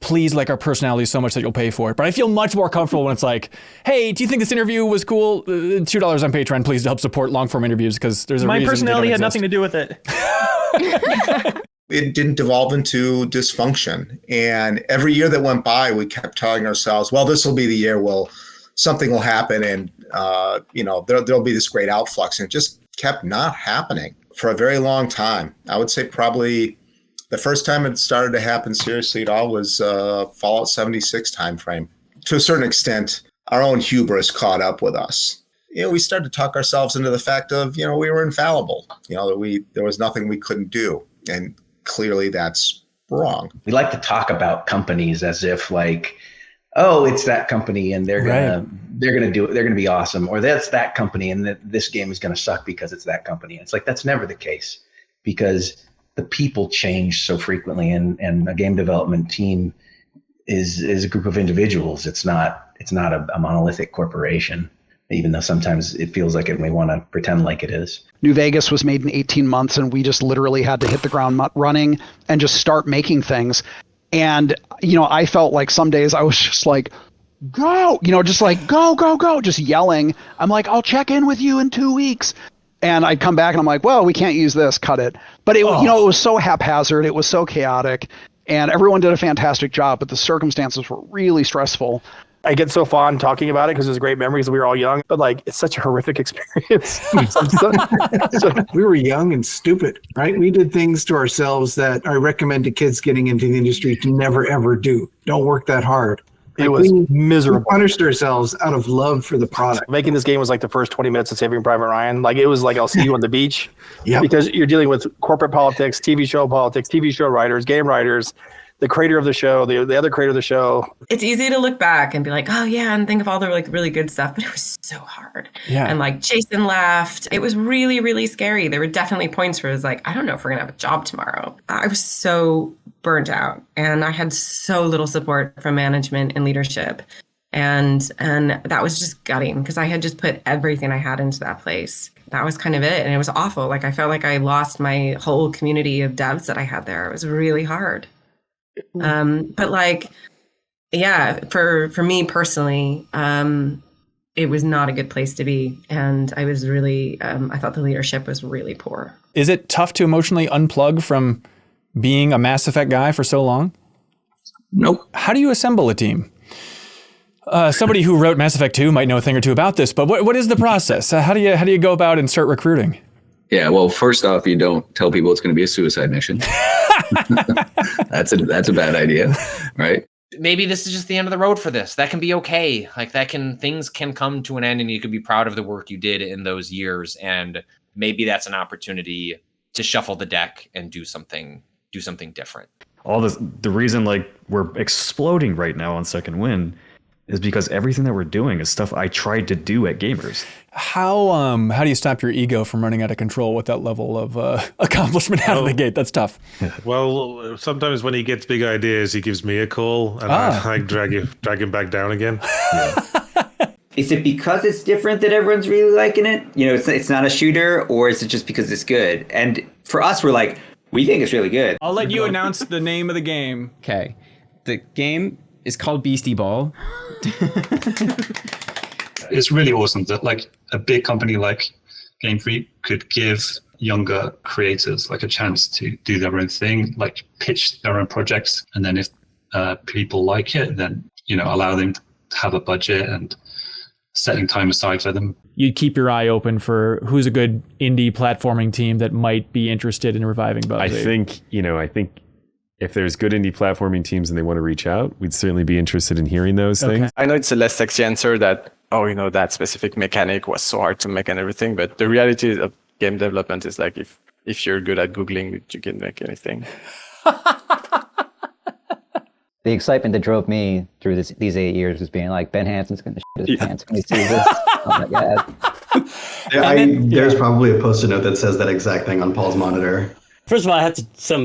please like our personality so much that you'll pay for it. But I feel much more comfortable when it's like, hey, do you think this interview was cool? $2 on Patreon, please, to help support long-form interviews, because there's a reason My they personality don't had exist. nothing to do with it. It didn't devolve into dysfunction. And every year that went by, we kept telling ourselves, well, this will be the year something will happen, and there'll be this great outflux. And it just kept not happening for a very long time. I would say probably the first time it started to happen seriously at all was Fallout 76 timeframe. To a certain extent, our own hubris caught up with us. We started to talk ourselves into the fact of, we were infallible, that there was nothing we couldn't do. And clearly that's wrong. We like to talk about companies as if like, oh, it's that company and they're gonna be awesome, or that's that company and this game is gonna suck because it's that company. It's like, that's never the case, because the people change so frequently, and a game development team is a group of individuals. It's not a monolithic corporation, even though sometimes it feels like it. We want to pretend like it is. New Vegas was made in 18 months, and we just literally had to hit the ground running and just start making things. And, I felt like some days I was just like, go, just like, go, just yelling. I'm like, I'll check in with you in 2 weeks. And I'd come back and I'm like, well, we can't use this, cut it. But it was so haphazard. It was so chaotic, and everyone did a fantastic job, but the circumstances were really stressful. I get so fond talking about it because it's great memories. We were all young, but like, it's such a horrific experience. We were young and stupid, right? We did things to ourselves that I recommend to kids getting into the industry to never, ever do. Don't work that hard. It was miserable. We punished ourselves out of love for the product. Making this game was like the first 20 minutes of Saving Private Ryan. Like, it was like, I'll see you on the beach. Yep. Because you're dealing with corporate politics, TV show writers, game writers. the creator of the show, the other creator of the show. It's easy to look back and be like, oh yeah, and think of all the like really good stuff, but it was so hard. Yeah. And like Jason left. It was really, really scary. There were definitely points where it was like, I don't know if we're gonna have a job tomorrow. I was so burnt out and I had so little support from management and leadership. And that was just gutting because I had just put everything I had into that place. That was kind of it. And it was awful. Like I felt like I lost my whole community of devs that I had there. It was really hard. But like, yeah, for me personally, it was not a good place to be. And I was really, I thought the leadership was really poor. Is it tough to emotionally unplug from being a Mass Effect guy for so long? Nope. How do you assemble a team? Somebody who wrote Mass Effect 2 might know a thing or two about this, but what is the process? How do you go about and start recruiting? Yeah, well, first off, you don't tell people it's going to be a suicide mission. That's a bad idea, right? Maybe this is just the end of the road for this. That can be okay. Like things can come to an end, and you can be proud of the work you did in those years. And maybe that's an opportunity to shuffle the deck and do something different. The reason like we're exploding right now on Second Wind is because everything that we're doing is stuff I tried to do at Gamers. How do you stop your ego from running out of control with that level of accomplishment out of the gate? That's tough. Well, sometimes when he gets big ideas, he gives me a call, and I drag him back down again. Is it because it's different that everyone's really liking it? You know, it's not a shooter, or is it just because it's good? And for us, we're like, we think it's really good. I'll let you announce the name of the game. Okay. The game is called Beastie Ball. It's really awesome that like a big company like Game Freak could give younger creators like a chance to do their own thing, like pitch their own projects, and then if people like it, then allow them to have a budget and setting time aside for them. You'd keep your eye open for who's a good indie platforming team that might be interested in reviving Bubsy. I think if there's good indie platforming teams and they want to reach out, we'd certainly be interested in hearing those things. I know it's a less sexy answer that, that specific mechanic was so hard to make and everything, but the reality of game development is like if you're good at Googling, you can make anything. The excitement that drove me through these 8 years was being like, Ben Hansen's going to shit his pants when he sees this. Oh my God. There's probably a post-it note that says that exact thing on Paul's monitor. First of all, it's so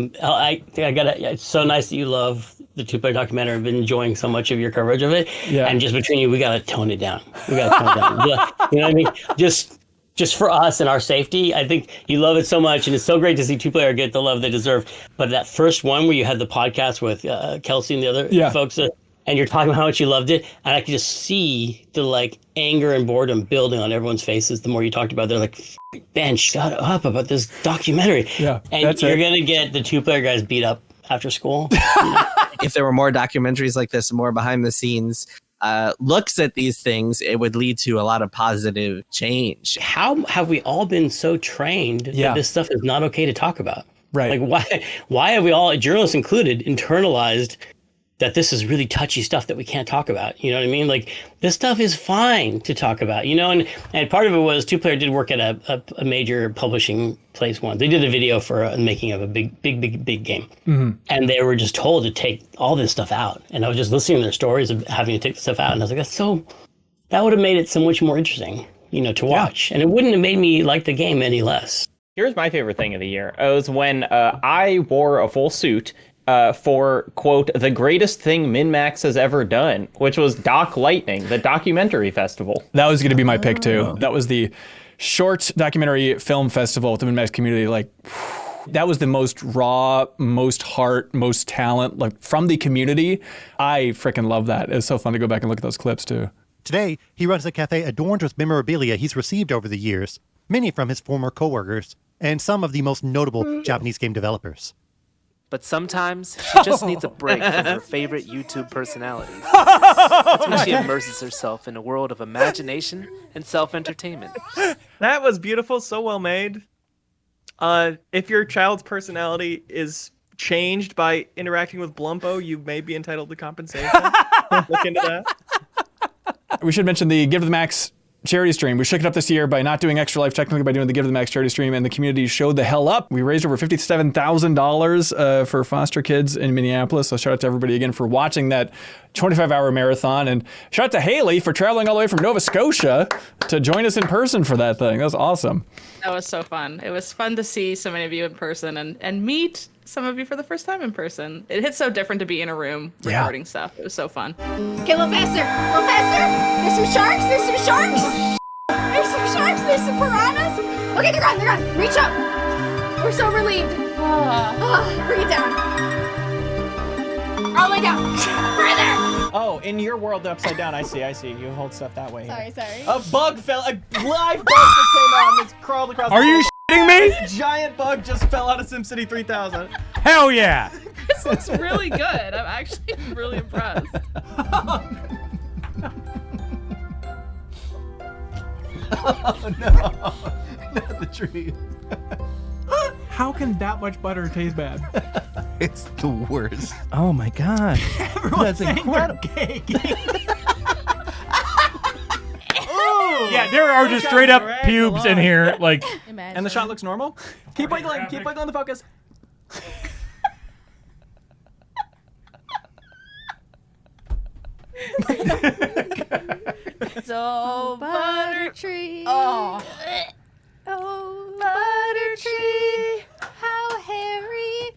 nice that you love the two-player documentary. I've been enjoying so much of your coverage of it. Yeah. And just between you, we got to tone it down. You know what I mean? Just for us and our safety, I think you love it so much, and it's so great to see two-player get the love they deserve. But that first one where you had the podcast with Kelsey and the other folks, and you're talking about how much you loved it, and I could just see the anger and boredom building on everyone's faces the more you talked about it. They're like, Ben, shut up about this documentary. Yeah, and you're going to get the two-player guys beat up after school. If there were more documentaries like this, more behind the scenes looks at these things, it would lead to a lot of positive change. How have we all been so trained that this stuff is not okay to talk about? Right. Like why have we all, journalists included, internalized that this is really touchy stuff that we can't talk about? You know what I mean? Like, this stuff is fine to talk about, and part of it was two-player did work at a major publishing place once. They did a video for a making of a big game. Mm-hmm. And they were just told to take all this stuff out. And I was just listening to their stories of having to take the stuff out. And I was like, that would have made it so much more interesting, to watch. And it wouldn't have made me like the game any less. Here's my favorite thing of the year. It was when I wore a full suit for, quote, the greatest thing MinnMax has ever done, which was Doc Lightning, the documentary festival. That was going to be my pick, too. That was the short documentary film festival with the MinnMax community. That was the most raw, most heart, most talent, from the community. I freaking love that. It's so fun to go back and look at those clips, too. Today, he runs a cafe adorned with memorabilia he's received over the years, many from his former coworkers, and some of the most notable Japanese game developers. But sometimes she just needs a break from her favorite YouTube personalities. That's when she immerses herself in a world of imagination and self-entertainment. That was beautiful, so well made. If your child's personality is changed by interacting with Blumpo, you may be entitled to compensation. Look into that. We should mention the Give to the Max charity stream. We shook it up this year by not doing Extra Life, technically by doing the Give to the Max charity stream, and the community showed the hell up. We raised over $57,000 for foster kids in Minneapolis. So shout out to everybody again for watching that 25-hour marathon, and shout out to Haley for traveling all the way from Nova Scotia to join us in person for that thing. That was awesome. That was so fun. It was fun to see so many of you in person and meet some of you for the first time in person. It hits so different to be in a room recording stuff. It was so fun. Okay, a little faster. A little faster. There's some sharks. There's some sharks. There's some sharks. There's some piranhas. Okay, they're gone. They're gone. Reach up. We're so relieved. Bring it down. All the way down. Further. Oh, in your world, the upside down. I see. You hold stuff that way. Sorry. A bug fell. A live bug just came out and it's crawled across. Are you shitting me? This giant bug just fell out of SimCity 3000. Hell yeah! This looks really good. I'm actually really impressed. Oh no! Not the tree. How can that much butter taste bad? It's the worst. Oh my god. Everyone's saying they're gay. Yeah, there are just straight up pubes in here, like. And the shot looks normal. Keep wiggling the focus. So butter tree. Oh, butter tree. How hairy.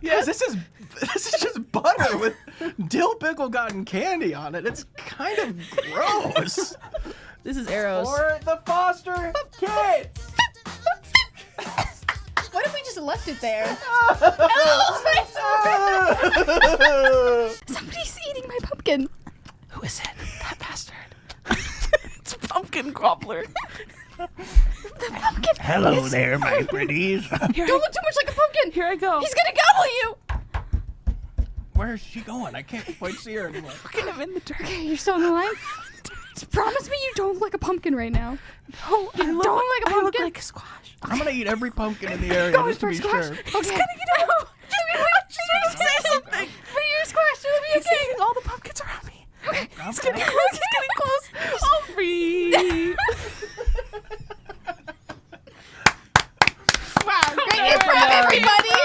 Yes, this is just butter with dill pickle cotton candy on it. It's kind of gross. This is arrows. For the foster kids. What if we just left it there? Somebody's eating my pumpkin. Who is it? That bastard. It's Pumpkin Gobbler. The pumpkin. Hello there, my pretties. Don't look too much like a pumpkin. Here I go. He's gonna gobble you. Where is she going? I can't quite see her anymore. I'm in the dirt. Okay, you're still on the line. Promise me you don't look like a pumpkin right now. No, you don't look like a pumpkin. I look like a squash. I'm gonna eat every pumpkin in the area Go just to for be squash. sure. Okay. He's gonna get out. Say something. For your squash, it'll be okay. Eating all the pumpkins around me. Okay. He's getting close. He's getting close. Oh, free. Wow, great improv, everybody.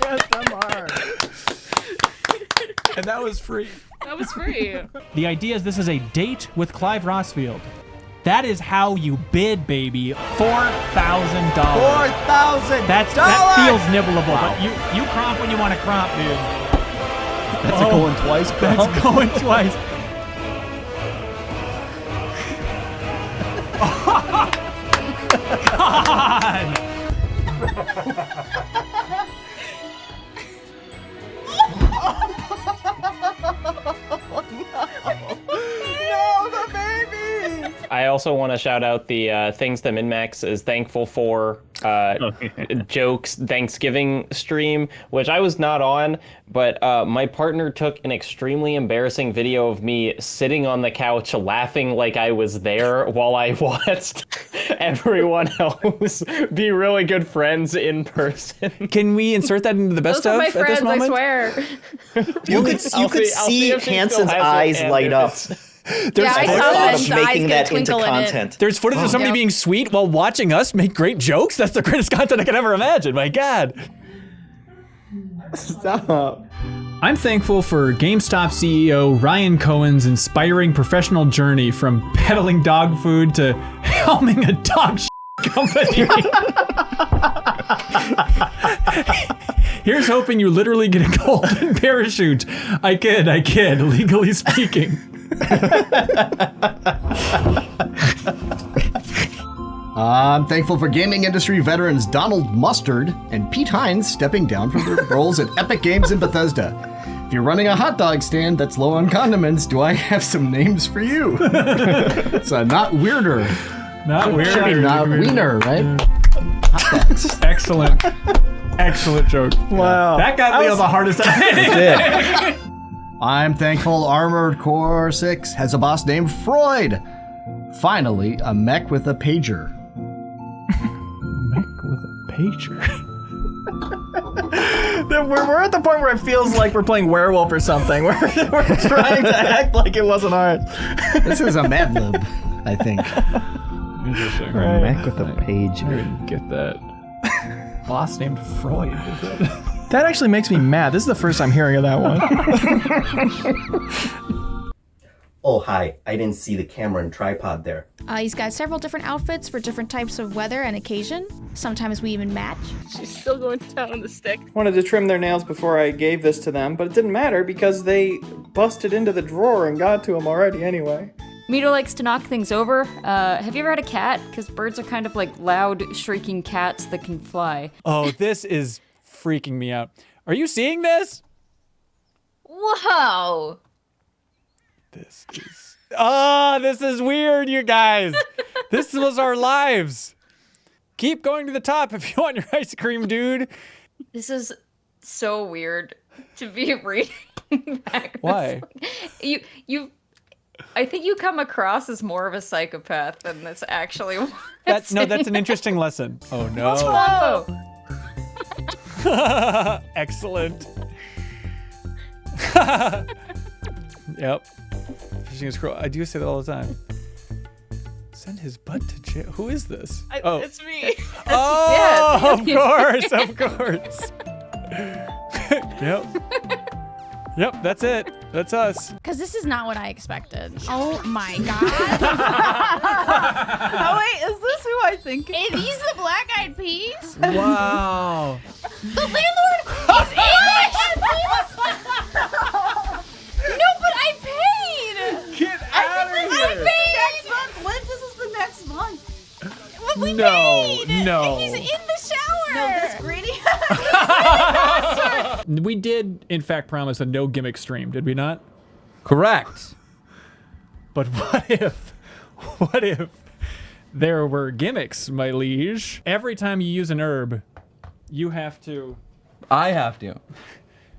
Yes, MR. And that was free. That was free. The idea is this is a date with Clive Rossfield. That is how you bid, baby. $4,000. $4,000. That feels nibbleable, but you cromp when you want to cromp, dude. That's a going twice, cromp. That's going twice. God. No, the baby! I also want to shout out the things that MinnMax is thankful for. Jokes Thanksgiving stream, which I was not on, but my partner took an extremely embarrassing video of me sitting on the couch laughing like I was there while I watched everyone else be really good friends in person. Can we insert that into the best Those of are my at friends, this moment? I swear. You could see Hanson's eyes light up. There's I saw thought his of eyes making get that into twinkle in it. content. There's footage of somebody Yep. being sweet while watching us make great jokes. That's the greatest content I could ever imagine. My God. Stop. I'm thankful for GameStop CEO Ryan Cohen's inspiring professional journey from peddling dog food to helming a dog company. Here's hoping you literally get a golden parachute. I kid, legally speaking. I'm thankful for gaming industry veterans Donald Mustard and Pete Hines stepping down from their roles at Epic Games in Bethesda. If you're running a hot dog stand that's low on condiments, do I have some names for you? It's not weirder. Not weirder. Should be not wiener, right? Hot dogs. Excellent. Excellent joke. Wow. That got Leo the hardest. I'm thankful Armored Core 6 has a boss named Freud. Finally, a mech with a pager. Mech with a pager? We're at the point where it feels like we're playing werewolf or something. We're trying to act like it wasn't ours. This is a Mad Lib, I think. Interesting. Or a Mac with a page. I didn't get that. Boss named Freud. That actually makes me mad. This is the first I'm hearing of that one. Oh, hi. I didn't see the camera and tripod there. He's got several different outfits for different types of weather and occasion. Sometimes we even match. She's still going down on the stick. Wanted to trim their nails before I gave this to them, but it didn't matter because they busted into the drawer and got to them already anyway. Mito likes to knock things over. Have you ever had a cat? Because birds are kind of like loud, shrieking cats that can fly. Oh, this is freaking me out. Are you seeing this? Whoa! This is weird, you guys. This was our lives. Keep going to the top if you want your ice cream, dude. This is so weird to be reading back. Why? I think you come across as more of a psychopath than that's actually. That's an interesting lesson. Oh no. Oh. Excellent. Yep. Fishing a scroll. I do say that all the time. Send his butt to jail. Who is this? It's me. Oh, of course. Yep. Yep, that's it. That's us. Because this is not what I expected. Oh my god. Oh wait, is this who I think? Are these the Black Eyed Peas? Wow. The landlord is in No, but I paid. Get out of here. I paid. Next month. What if this is the next month? Well, we No, paid. no. He's in the shower. No, this greedy. We did, in fact, promise a no gimmick stream, did we not? Correct. But what if there were gimmicks, my liege? Every time you use an herb, you have to. I have to.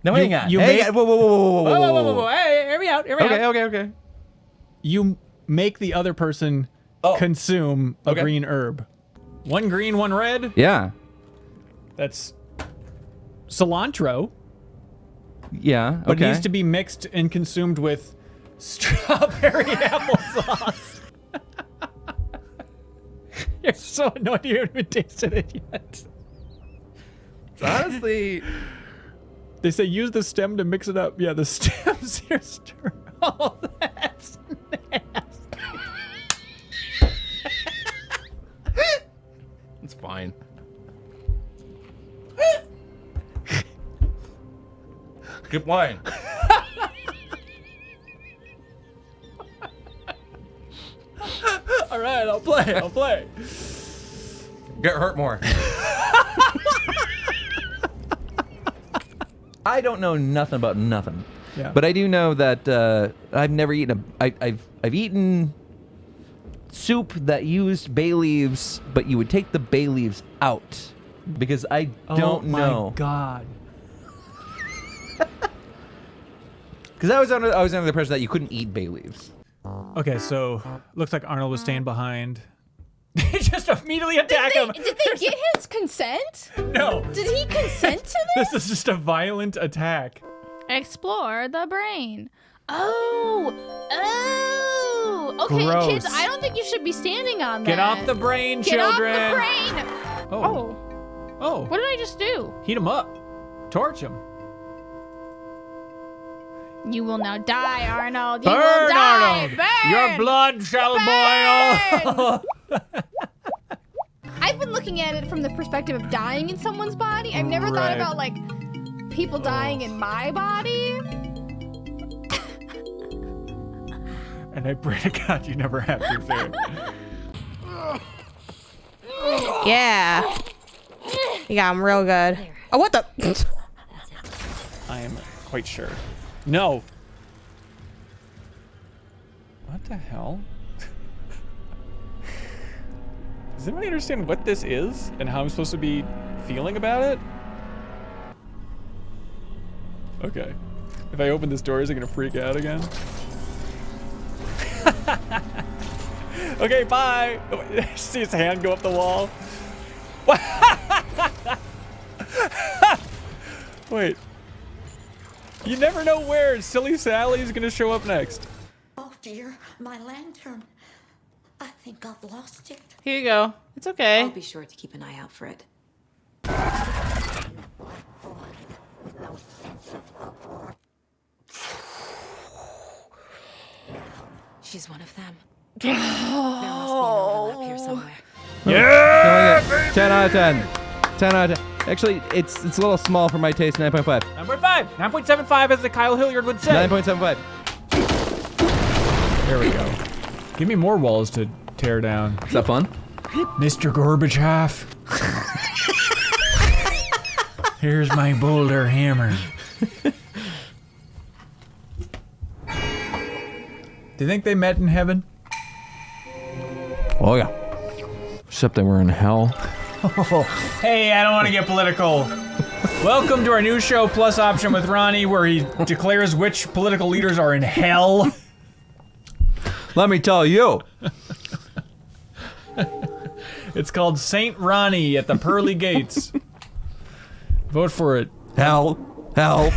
No, hang on. You Hey, make... whoa. Hey, hear me out. Okay. You make the other person consume a green herb. One green, one red. Yeah. That's cilantro. Yeah, But it needs to be mixed and consumed with strawberry applesauce. You're so annoyed you haven't even tasted it yet. Honestly... They say use the stem to mix it up. Yeah, the stem's here. Oh, that's nasty. It's fine. Keep wine. All right, I'll play. Get hurt more. I don't know nothing about nothing. Yeah. But I do know that I've never eaten I've eaten soup that used bay leaves, but you would take the bay leaves out because I don't know. Oh my god. Because I was under the impression that you couldn't eat bay leaves. Okay, so looks like Arnold was staying behind. They just immediately attack him. Did they get his consent? No. Did he consent to this? This is just a violent attack. Explore the brain. Oh. Okay, Gross. kids, I don't think you should be standing on that. Get off the brain, Get children. off the brain. Oh. What did I just do? Heat him up. Torch him. You will now die, Arnold. You Burn, will die. Arnold. Burn. Your blood shall boil. I've been looking at it from the perspective of dying in someone's body. I've never thought Right. about like people dying in my body. And I pray to God you never have to say it. Yeah. You got him real good. Oh, what the? I am quite sure. No. What the hell? Does anybody understand what this is and how I'm supposed to be feeling about it? Okay. If I open this door, is it gonna freak out again? Okay, bye. See his hand go up the wall. Wait. You never know where Silly Sally is going to show up next. Oh dear, my lantern. I think I've lost it. Here you go. It's okay. I'll be sure to keep an eye out for it. She's one of them. There must be an overlap here somewhere. Yeah! 10 out of 10. 10 out of 10. Actually, it's a little small for my taste. 9.5. 9.5. 9.75 as the Kyle Hilliard would say. 9.75. There we go. Give me more walls to tear down. Is that fun? Mr. Gorbachev. Here's my boulder hammer. Do you think they met in heaven? Oh, yeah. Except they were in hell. Hey, I don't want to get political. Welcome to our new show, Plus Option with Ronnie, where he declares which political leaders are in hell. Let me tell you. It's called Saint Ronnie at the Pearly Gates. Vote for it. Hell. Hell.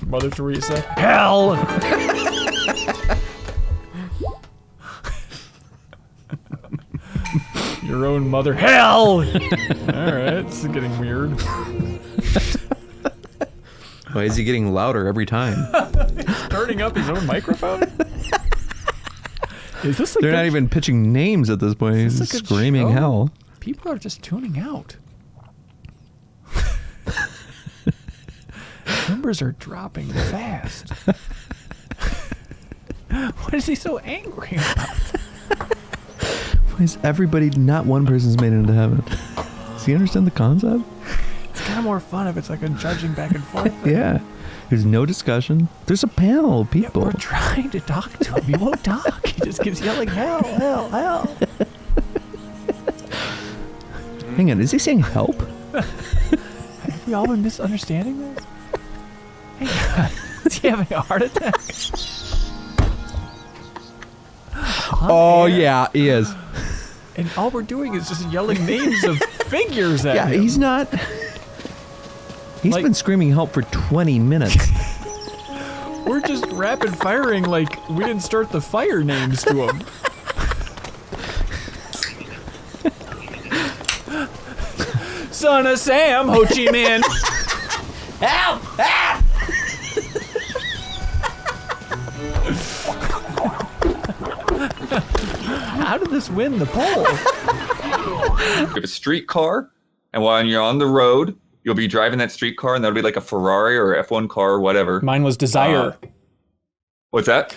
Mother Teresa. Hell! Your own mother. Hell! Alright, this is getting weird. Why is he getting louder every time? He's turning up his own microphone? Is this They're not even pitching names at this point. He's this a good screaming show? hell. People are just tuning out. Numbers are dropping fast. What is he so angry about? Why is everybody, not one person's made it into heaven? Does he understand the concept? It's kind of more fun if it's like a judging back and forth. Yeah. There's no discussion. There's a panel of people. We're trying to talk to him. He won't talk. He just keeps yelling, hell, hell, hell. Hang on, is he saying help? Have we all been misunderstanding this? Hey, God, is he having a heart attack? Oh, yeah, he is. And all we're doing is just yelling names of figures at him. Yeah, he's not... He's been screaming help for 20 minutes. We're just rapid firing like we didn't start the fire names to him. Son of Sam, Ho Chi Minh. Help! Help! How did this win the poll? You have a streetcar, and while you're on the road, you'll be driving that streetcar, and that'll be like a Ferrari or F1 car or whatever. Mine was Desire. What's that?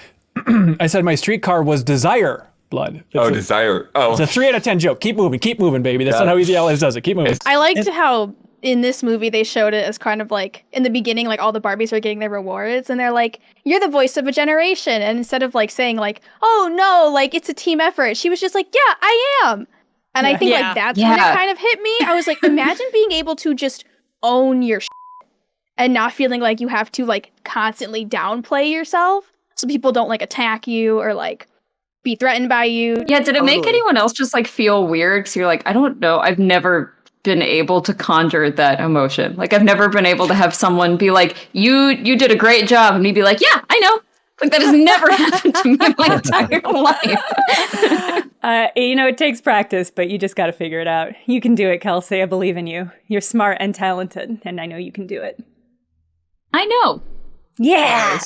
I said my streetcar was Desire Blood. Desire. Oh. It's a 3 out of 10 joke. Keep moving, baby. That's not how Easy Allies does it. Keep moving. I liked how in this movie they showed it as kind of like in the beginning, like all the Barbies are getting their rewards and they're like, you're the voice of a generation. And instead of like saying like, oh no, like it's a team effort, she was just like, yeah, I am. And I think like that's when it kind of hit me. I was like, imagine being able to just own your shit and not feeling like you have to like constantly downplay yourself so people don't like attack you or like be threatened by you. Yeah, did it make anyone else just like feel weird? Because you're like, I don't know, I've never been able to conjure that emotion. Like I've never been able to have someone be like, you did a great job, and me be like, yeah, I know. Like that has never happened to me in my entire life. You know, it takes practice, but you just got to figure it out. You can do it, Kelsey. I believe in you. You're smart and talented, and I know you can do it. I know. Yeah.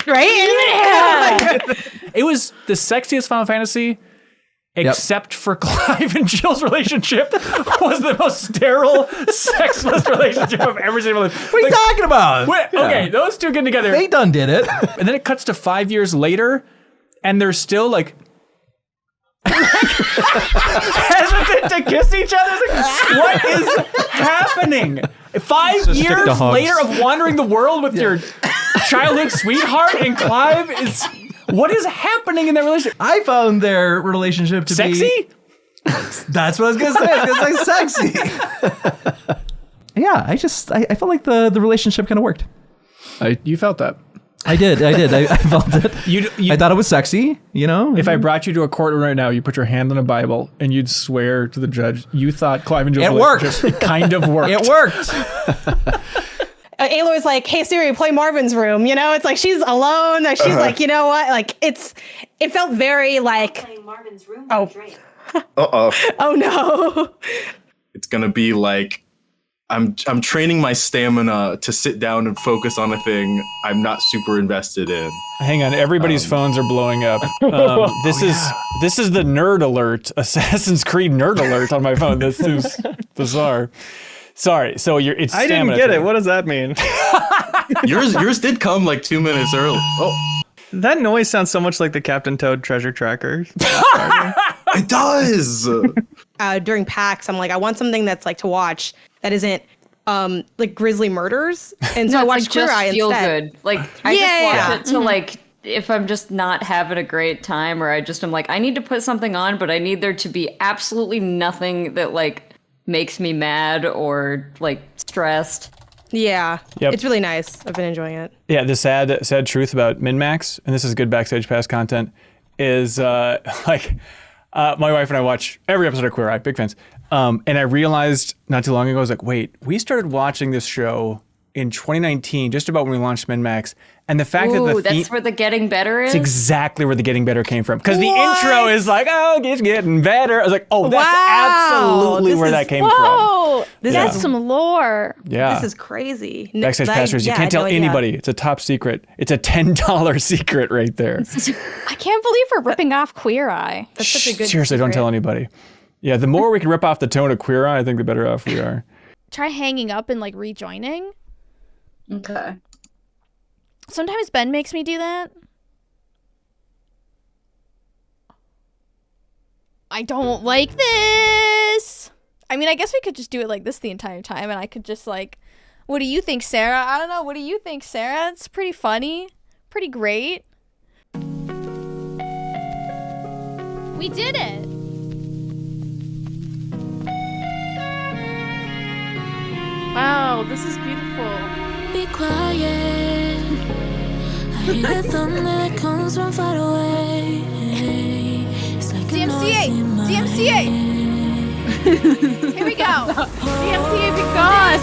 Right? Yeah. It was the sexiest Final Fantasy, except for Clive and Jill's relationship was the most sterile, sexless relationship I've ever seen in my life. What are you talking about? Okay, those two get together. They done did it. And then it cuts to 5 years later, and they're still like hesitant to kiss each other. It's like, what is happening? 5 years later of wandering the world with your childhood sweetheart and Clive is... What is happening in their relationship? I found their relationship to be... Sexy? That's what I was going to say. It's like sexy. Yeah, I felt like the relationship kind of worked. You felt that? I did. I felt it. I thought it was sexy, you know? If I brought you to a courtroom right now, you put your hand on a Bible and you'd swear to the judge, you thought Clive and Joe. It worked. It kind of worked. It worked. Aloy's like, hey Siri, play Marvin's Room. You know, it's like she's alone. She's like, you know what? Like it felt very like. Marvin's Room. Oh. Oh no. It's gonna be like I'm training my stamina to sit down and focus on a thing I'm not super invested in. Hang on, everybody's phones are blowing up. This is the nerd alert, Assassin's Creed nerd alert on my phone. This is bizarre. Sorry, so it's I didn't get it. What does that mean? yours did come like 2 minutes early. Oh. That noise sounds so much like the Captain Toad treasure tracker. It does. During PAX, I'm like, I want something that's like to watch that isn't like grisly murders, and so I watched Queer Eye feel instead. good. Like I just watch it to like if I'm just not having a great time, or I just am like, I need to put something on, but I need there to be absolutely nothing that like makes me mad or like stressed. Yeah, Yep. It's really nice. I've been enjoying it. Yeah, the sad truth about MinnMax, and this is good Backstage Pass content, is my wife and I watch every episode of Queer Eye, big fans. And I realized not too long ago, I was like, wait, we started watching this show in 2019, just about when we launched MinnMax. And the fact that that's where the getting better is? It's exactly where the getting better came from. Because the intro is like, oh, it's getting better. I was like, oh, that's absolutely where that came from. That's some lore. Yeah. This is crazy. Backstage Passers, you can't tell anybody. It's a top secret. It's a $10 secret right there. I can't believe we're ripping off Queer Eye. That's such a good Seriously, don't tell anybody. Yeah, the more we can rip off the tone of Queer Eye, I think the better off we are. Try hanging up and like rejoining. Okay. Sometimes Ben makes me do that. I don't like this. I mean, I guess we could just do it like this the entire time, and I could just like, what do you think, Sarah? I don't know. What do you think, Sarah? It's pretty funny. Pretty great. We did it. Wow, this is beautiful. Be quiet. I hear the thunder that comes from far away. It's like DMCA! DMCA! Here we go! DMCA be gone!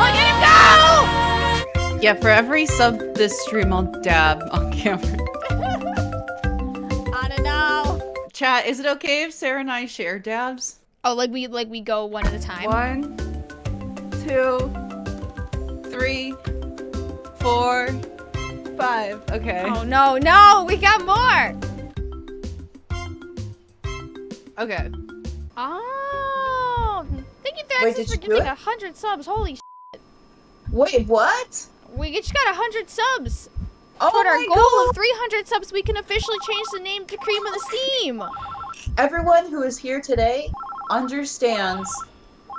Look at him go! Yeah, for every sub this stream, I'll dab on camera. I don't know. Chat, is it okay if Sarah and I share dabs? Oh, like we go one at a time. 1, 2, 3, 4, 5. Okay. Oh no, we got more. Okay. Oh, thank you, Wait, Thraxis, did for you do giving it? 100 subs. Holy shit. Wait, what? We just got 100 subs. Oh Toward our my goal God. of 300 subs, we can officially change the name to Cream of the Steam. Everyone who is here today understands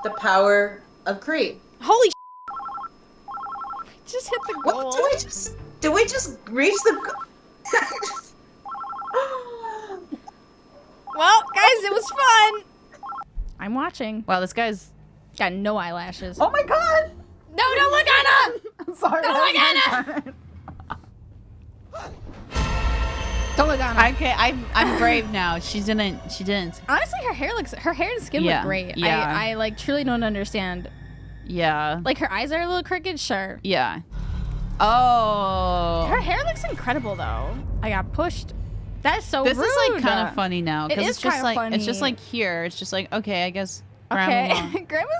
the power of cream. Holy just hit the goal. What? Did we just reach the Well, guys, it was fun. I'm watching. Wow, this guy's got no eyelashes. Oh my God! No, don't look at her! I'm sorry. Don't look at her! Don't look at her. Okay, I'm brave now. She didn't. Honestly, her hair and skin look great. Yeah. I like truly don't understand. Yeah. Like her eyes are a little crooked, sure. Yeah. Oh. Her hair looks incredible though. I got pushed. That's so This rude. is like kind of funny now It because is it's just kinda like funny. it's just like here. It's just like okay, I guess. Okay, Grandma.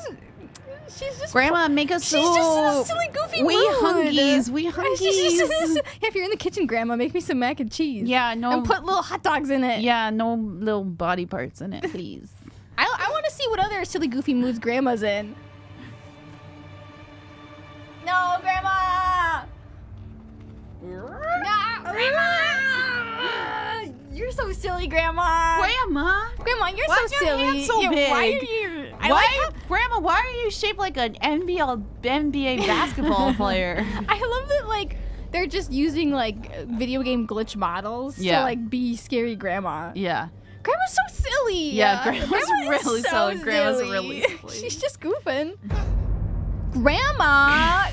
she's just Grandma, make us she's just in a silly, goofy We mood. hungies. We hungies. If you're in the kitchen, Grandma, make me some mac and cheese. Yeah, no. And put little hot dogs in it. Yeah, no little body parts in it, please. I want to see what other silly, goofy moods Grandma's in. No, Grandma! No, Grandma! You're so silly, Grandma. Grandma, you're why so is your silly. hand so Yeah, big? Why are you? Grandma, why are you shaped like an NBA basketball player? I love that, like, they're just using, like, video game glitch models to, Yeah. like, be scary Grandma. Yeah. Grandma's so silly. Yeah, Grandma's Grandma is really so silly. Grandma's silly. really silly. She's just goofing. Grandma,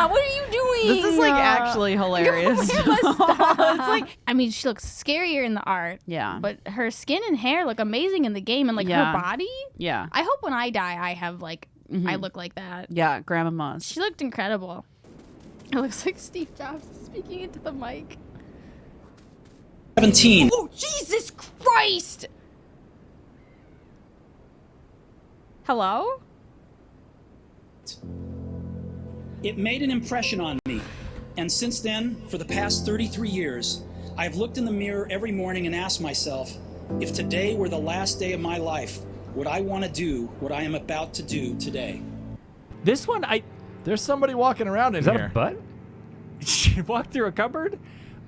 what are you doing? This is like actually hilarious. Grandma, stop. It's like, I mean, she looks scarier in the art. Yeah. But her skin and hair look amazing in the game, and like Yeah. her body. Yeah. I hope when I die, I have like, I look like that. Yeah, Grandma Moss. She looked incredible. It looks like Steve Jobs speaking into the mic. 17. Oh, Jesus Christ! Hello? It made an impression on me. And since then, for the past 33 years, I've looked in the mirror every morning and asked myself, if today were the last day of my life, would I want to do what I am about to do today? This one, There's somebody walking around in Is that here. a butt? She walked through a cupboard?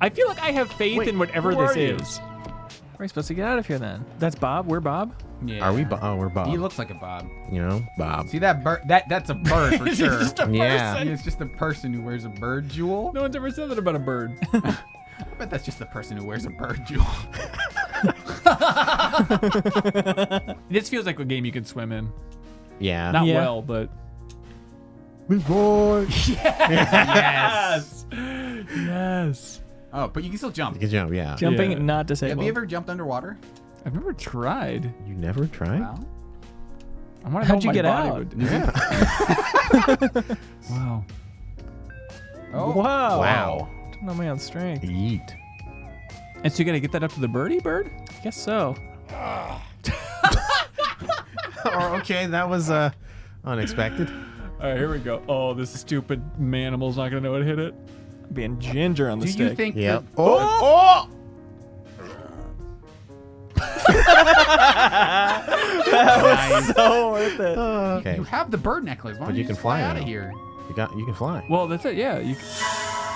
I feel like I have faith in whatever who this are you? is. Are we supposed to get out of here then? That's Bob. We're Bob. Yeah. Are we? Oh, we're Bob. He looks like a Bob. You know, Bob. See that bird? That's a bird for Is he sure. just a Yeah. person? It's just a person who wears a bird jewel. No one's ever said that about a bird. I bet that's just the person who wears a bird jewel. This feels like a game you could swim in. Yeah. Not Yeah. well, but. Big boy. Yes. Yes. Oh, but you can still jump. You can jump, yeah. Jumping not disabled. Have you ever jumped underwater? I've never tried. You never tried? Well, I wonder How'd how you my get body out? would do. Wow. Oh. Wow. Wow. Don't know my own strength. Eat. And so you gotta get that up to the birdie bird? I guess so. Oh, okay, that was unexpected. All right, here we go. Oh, this stupid manimal's not gonna know how to hit it. Being ginger on the do stick. you think Yep. that... Oh! That was so worth it. Okay. You have the bird necklace. Why But don't you you can just fly fly out of now. here? You can fly. Well, that's it. Yeah. You.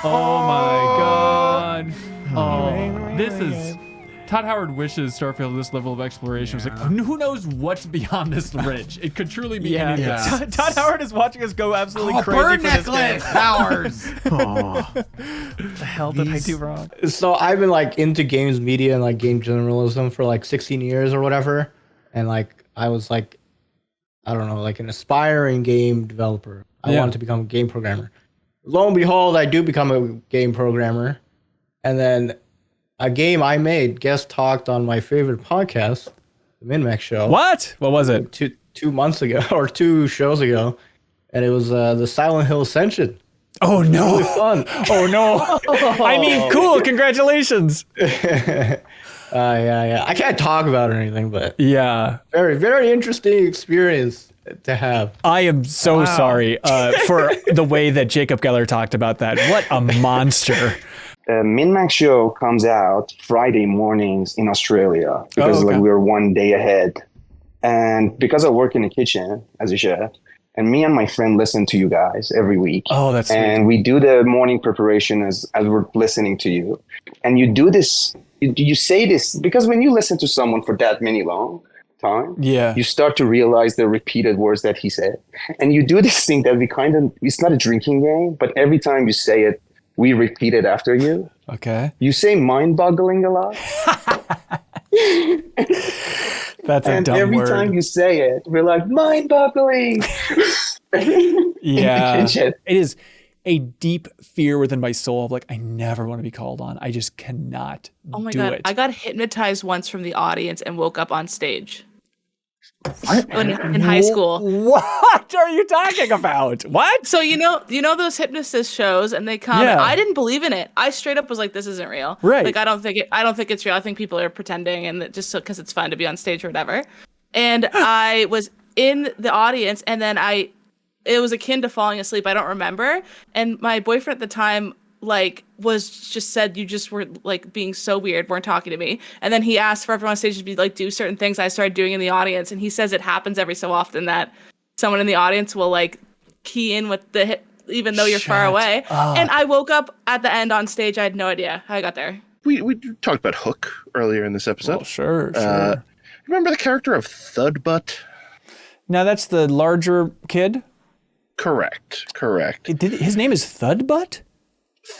Oh my God. Oh, this is. Todd Howard wishes Starfield this level of exploration. Was like, who knows what's beyond this ridge? It could truly be anything. Yeah. Todd Howard is watching us go absolutely crazy bird for this necklace! game. Powers! What the hell did I do wrong? So I've been like into games media and like game journalism for like 16 years or whatever. And like I was like, I don't know, like an aspiring game developer. I wanted to become a game programmer. Lo and behold, I do become a game programmer. And then a game I made guest talked on my favorite podcast, the MinnMax Show. What? What was it? 2 months ago or 2 shows ago. And it was the Silent Hill Ascension. Oh no! Really fun. Oh no! I mean, cool. Congratulations. Yeah. I can't talk about it or anything, but yeah, very, very interesting experience to have. I am so sorry for the way that Jacob Geller talked about that. What a monster! MinnMax Show comes out Friday mornings in Australia because like we're 1 day ahead, and because I work in the kitchen as a chef. And me and my friend listen to you guys every week. Oh, that's sweet. And we do the morning preparation as we're listening to you. And you do this, you say this, because when you listen to someone for that many long time, you start to realize the repeated words that he said. And you do this thing that we kind of, it's not a drinking game, but every time you say it, we repeat it after you. Okay. You say mind-boggling a lot. That's a dumb every word. time you say it, we're like, mind-boggling. Yeah. In the kitchen. It is a deep fear within my soul of like, I never want to be called on. I just cannot Oh my do God. it. I got hypnotized once from the audience and woke up on stage. In high school. What are you talking about? What? So you know those hypnotist shows, and they come. Yeah. I didn't believe in it. I straight up was like, "This isn't real." Right. Like I don't think it's real. I think people are pretending, and just so because it's fun to be on stage or whatever. And I was in the audience, and then it was akin to falling asleep. I don't remember. And my boyfriend at the time said you just were like being so weird, weren't talking to me. And then he asked for everyone on stage to be like do certain things I started doing in the audience, and he says it happens every so often that someone in the audience will like key in with the hit even though you're far away. And I woke up at the end on stage. I had no idea how I got there. We talked about Hook earlier in this episode. Oh, sure. Remember the character of Thudbutt? Now that's the larger kid? Correct. His name is Thudbutt?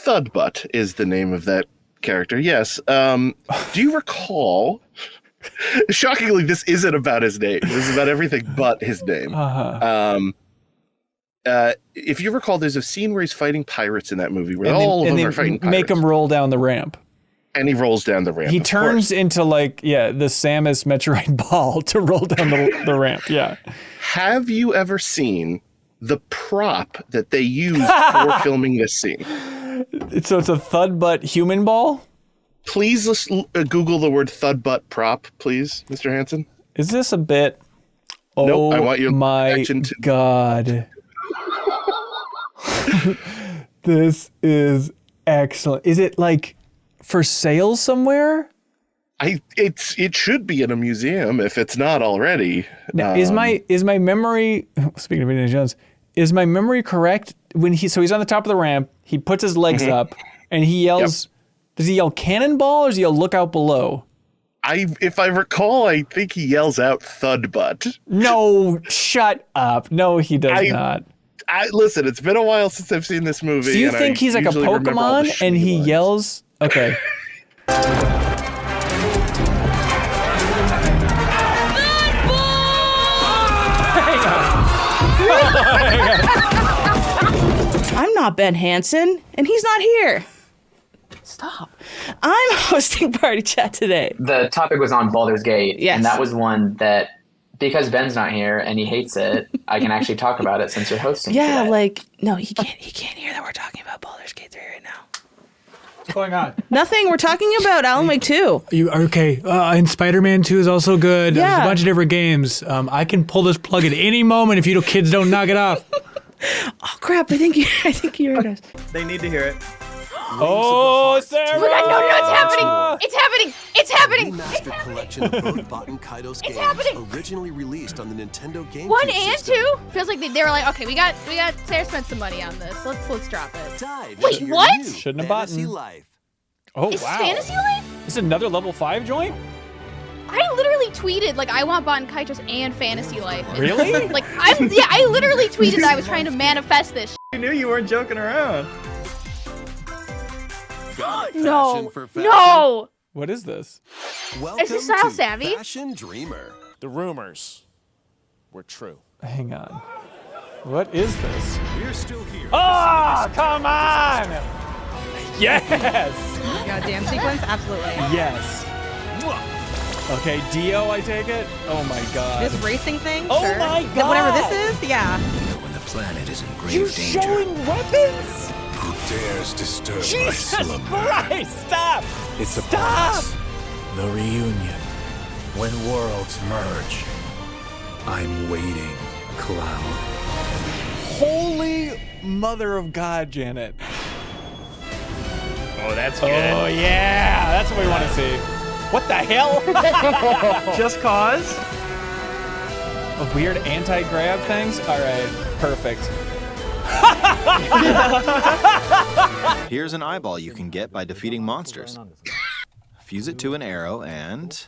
Thudbutt is the name of that character, yes. Do you recall Shockingly, this isn't about his name. This is about everything but his name. If you recall, there's a scene where he's fighting pirates in that movie where all of them are fighting pirates. Make him roll down the ramp. And he rolls down the ramp. He turns into like, the Samus Metroid ball to roll down the ramp. Yeah. Have you ever seen the prop that they used for filming this scene? So it's a thud butt human ball? Please Google the word thud butt prop, please, Mr. Hansen. Is this a bit? Nope, I want your my God. This is excellent. Is it like for sale somewhere? It should be in a museum if it's not already. Now, is my memory, speaking of Indiana Jones, is my memory correct when he's on the top of the ramp, he puts his legs up and he yells, does he yell cannonball or does he yell look out below? If I recall, I think he yells out thud butt. No, shut up. No, he does not. Listen, it's been a while since I've seen this movie. Do you think he's like a Pokemon and he yells? Okay. I'm not Ben Hansen, and he's not here. Stop. I'm hosting Party Chat today. The topic was on Baldur's Gate, Yes. and that was one that, because Ben's not here and he hates it, I can actually talk about it since you're hosting Yeah, today. no, he can't hear that we're talking about Baldur's Gate 3 right now. What's going on? Nothing. We're talking about Alan Wake 2. You okay? And Spider-Man 2 is also good. Yeah. There's a bunch of different games. I can pull this plug at any moment if you kids don't knock it off. Oh crap! I think you heard us. They need to hear it. Oh, Sarah! Oh my God, no, it's happening! It's happening! It's happening! Remastered collection of both Bot and Kaidos games, happening! originally released on the Nintendo GameCube 1 and system. 2 feels like they were like, okay, we got Sarah spent some money on this. Let's drop it. Dive Wait, into your what? new Shouldn't have fantasy bought. life. Oh Is wow! this Fantasy Life? This is another level 5 joint. I literally tweeted like I want Bot and Kaitos and Fantasy Life. Really? Like I literally tweeted that I was trying to manifest this. You knew you weren't joking around. No, no. What is this? Welcome Is this Style to Savvy? Fashion Dreamer. The rumors were true. Hang on. What is this? We're still here. Oh, come on! Yes! Yeah, dance sequence? Absolutely. Yes. Okay, Dio, I take it? Oh my god. This racing thing? Oh sure. my Th- Whatever God. this is? Yeah. When the planet is in grave You're danger, showing weapons? who dares disturb my Jesus slumber? Christ, stop! It's Stop! upon us. The reunion. When worlds merge. I'm waiting, Cloud. Holy mother of God, Janet. Oh, that's good. Oh yeah, that's what we want to see. What the hell? Just cause? Of weird anti-grab things? Alright, perfect. Here's an eyeball you can get by defeating monsters. Fuse it to an arrow and...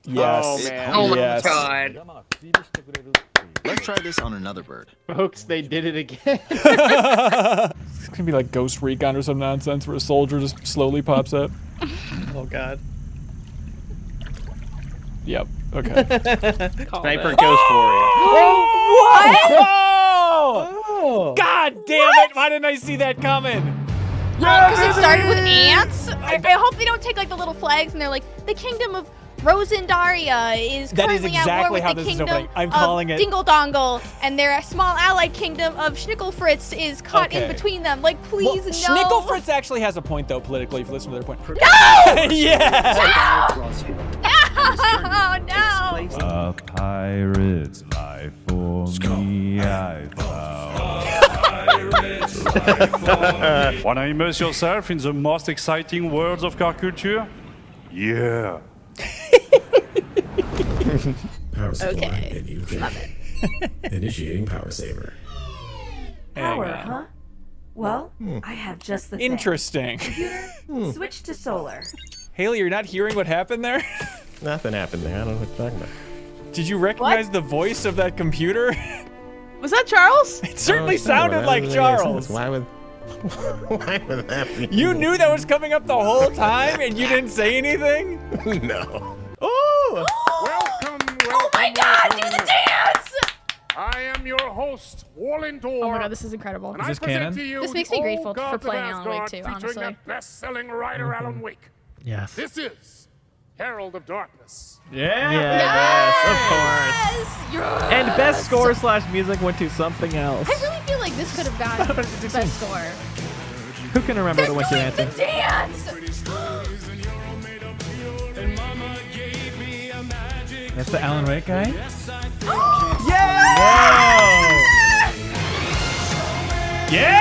Yes. Oh, man. Oh, my Yes. God. Let's try this on another bird. Folks, they did it again. It's gonna be like Ghost Recon or some nonsense where a soldier just slowly pops up. Oh god. Yep. Okay. Sniper Ghost Warrior. What? Oh! God damn it! Why didn't I see that coming? Because it started with ants. I hope they don't take like the little flags and they're like the kingdom of Rosendaria is That is currently exactly at how war with the this is kingdom opening. I'm of calling it. Dingle Dongle, and their small allied kingdom of Schnickelfritz is caught in Okay. between them. Like, please, no. Schnickelfritz actually has a point though politically if you listen to their point. No! Yeah! Oh no! A pirate's life for me I found. Wanna immerse yourself in the most exciting worlds of car culture? Yeah. Power supply Okay. in UK. Love it. Initiating power saver. Hang Power, on. huh? Well, I have just the thing. Interesting. Computer, switch to solar. Haley, you're not hearing what happened there? Nothing happened there. I don't know what you're talking about. Did you recognize the voice of that computer? Was that Charles? It certainly sounded like Charles. Why would Why would that be? You knew that was coming up the whole time and you didn't say anything? No. Oh! Welcome, Oh my God! Do the dance! I am your host, Warlindor. Oh my God, this is incredible. And I present to you This makes me the grateful old for gods of playing Alan Wake Asgard, too, featuring honestly. their best-selling writer, Alan Wake. Yes. This is Herald of Darkness. Yeah. Yes, of course. Yes! And best score / music went to something else. I really feel like this could have gotten best score. Who can remember the winter anthem? Dance! That's the Alan Wake guy? Yeah! Whoa! Yeah!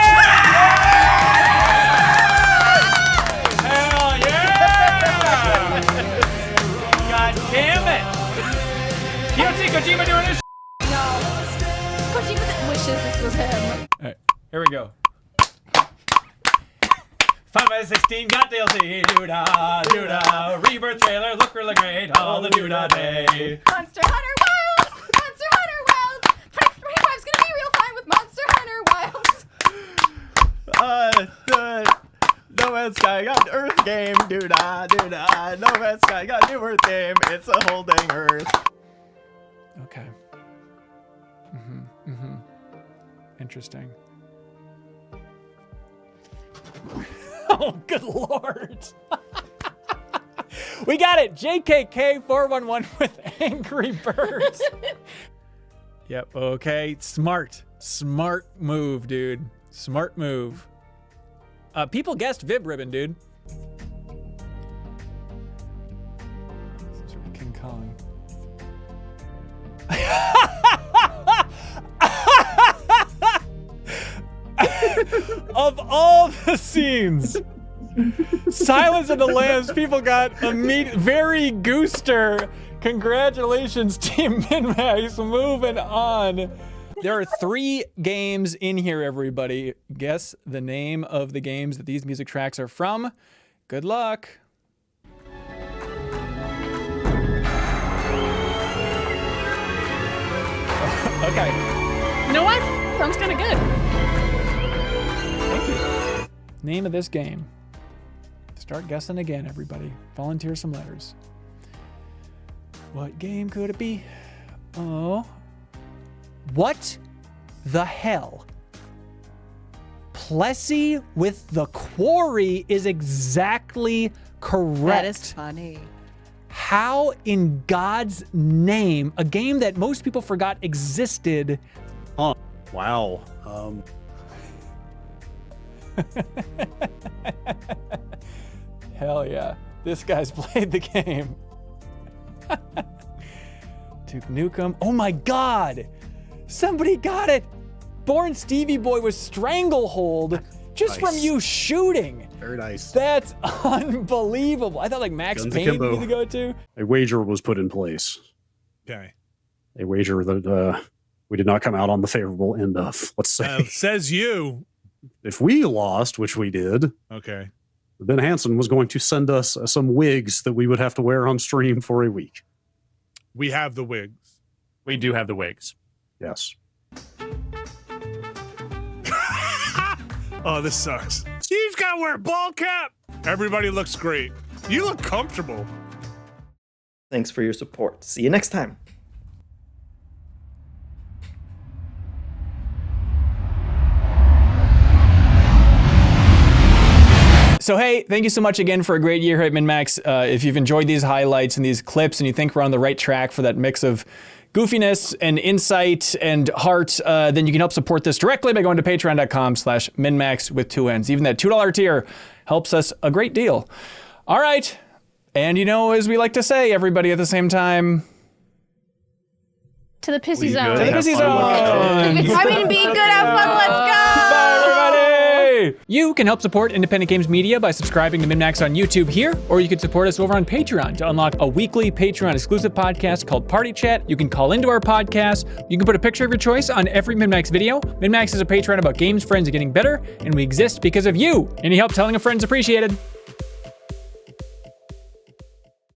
Hell yeah! God damn it! You don't see Kojima doing this? No. Kojima wishes this was him. All right, here we go. 5x16 got DLC, doo-dah, doo-dah. Rebirth trailer, look really great, all the doo-dah day. Monster Hunter Wilds! Monster Hunter Wilds! 25's gonna be real fun with Monster Hunter Wilds! No Man's Sky got Earth game, doo-dah, doo-dah. No Man's Sky got new Earth game, it's a whole dang Earth. Okay. Interesting. Oh, good Lord. We got it. JKK411 with Angry Birds. Yep. Okay. Smart move, dude. Smart move. People guessed Vib Ribbon, dude. This is sort of King Kong. Of all the scenes, Silence of the Lambs, people got very Gooster. Congratulations, Team MinnMax. Moving on. There are 3 games in here, everybody. Guess the name of the games that these music tracks are from. Good luck. Okay. You know what? Sounds kind of good. Thank you. Name of this game. Start guessing again, everybody. Volunteer some letters. What game could it be? Oh. What the hell? Plessy with the Quarry is exactly correct. That is funny. How in God's name, a game that most people forgot existed. Oh, wow. Hell yeah. This guy's played the game. Duke Nukem. Oh my God. Somebody got it. Born Stevie Boy was Stranglehold just from you shooting. Very nice. That's unbelievable. I thought like Max Guns Payne akimbo. would be the go-to. A wager was put in place. Okay. A wager that we did not come out on the favorable end of, let's say. Says you. If we lost, which we did, Okay. Ben Hansen was going to send us some wigs that we would have to wear on stream for a week. We have the wigs. We do have the wigs. Yes. Oh, this sucks. Steve's got to wear a ball cap. Everybody looks great. You look comfortable. Thanks for your support. See you next time. So hey, thank you so much again for a great year here at MinnMax. If you've enjoyed these highlights and these clips and you think we're on the right track for that mix of goofiness and insight and heart, then you can help support this directly by going to patreon.com/MinnMax with 2 N's. Even that $2 tier helps us a great deal. All right. And you know, as we like to say, everybody at the same time, To the pissy zone. to the pissy zone. I mean, be good, have fun, let's go! Bye, everybody! You can help support independent games media by subscribing to MinnMax on YouTube here, or you can support us over on Patreon to unlock a weekly Patreon exclusive podcast called Party Chat. You can call into our podcast. You can put a picture of your choice on every MinnMax video. MinnMax is a Patreon about games, friends, and getting better, and we exist because of you. Any help telling a friend's appreciated.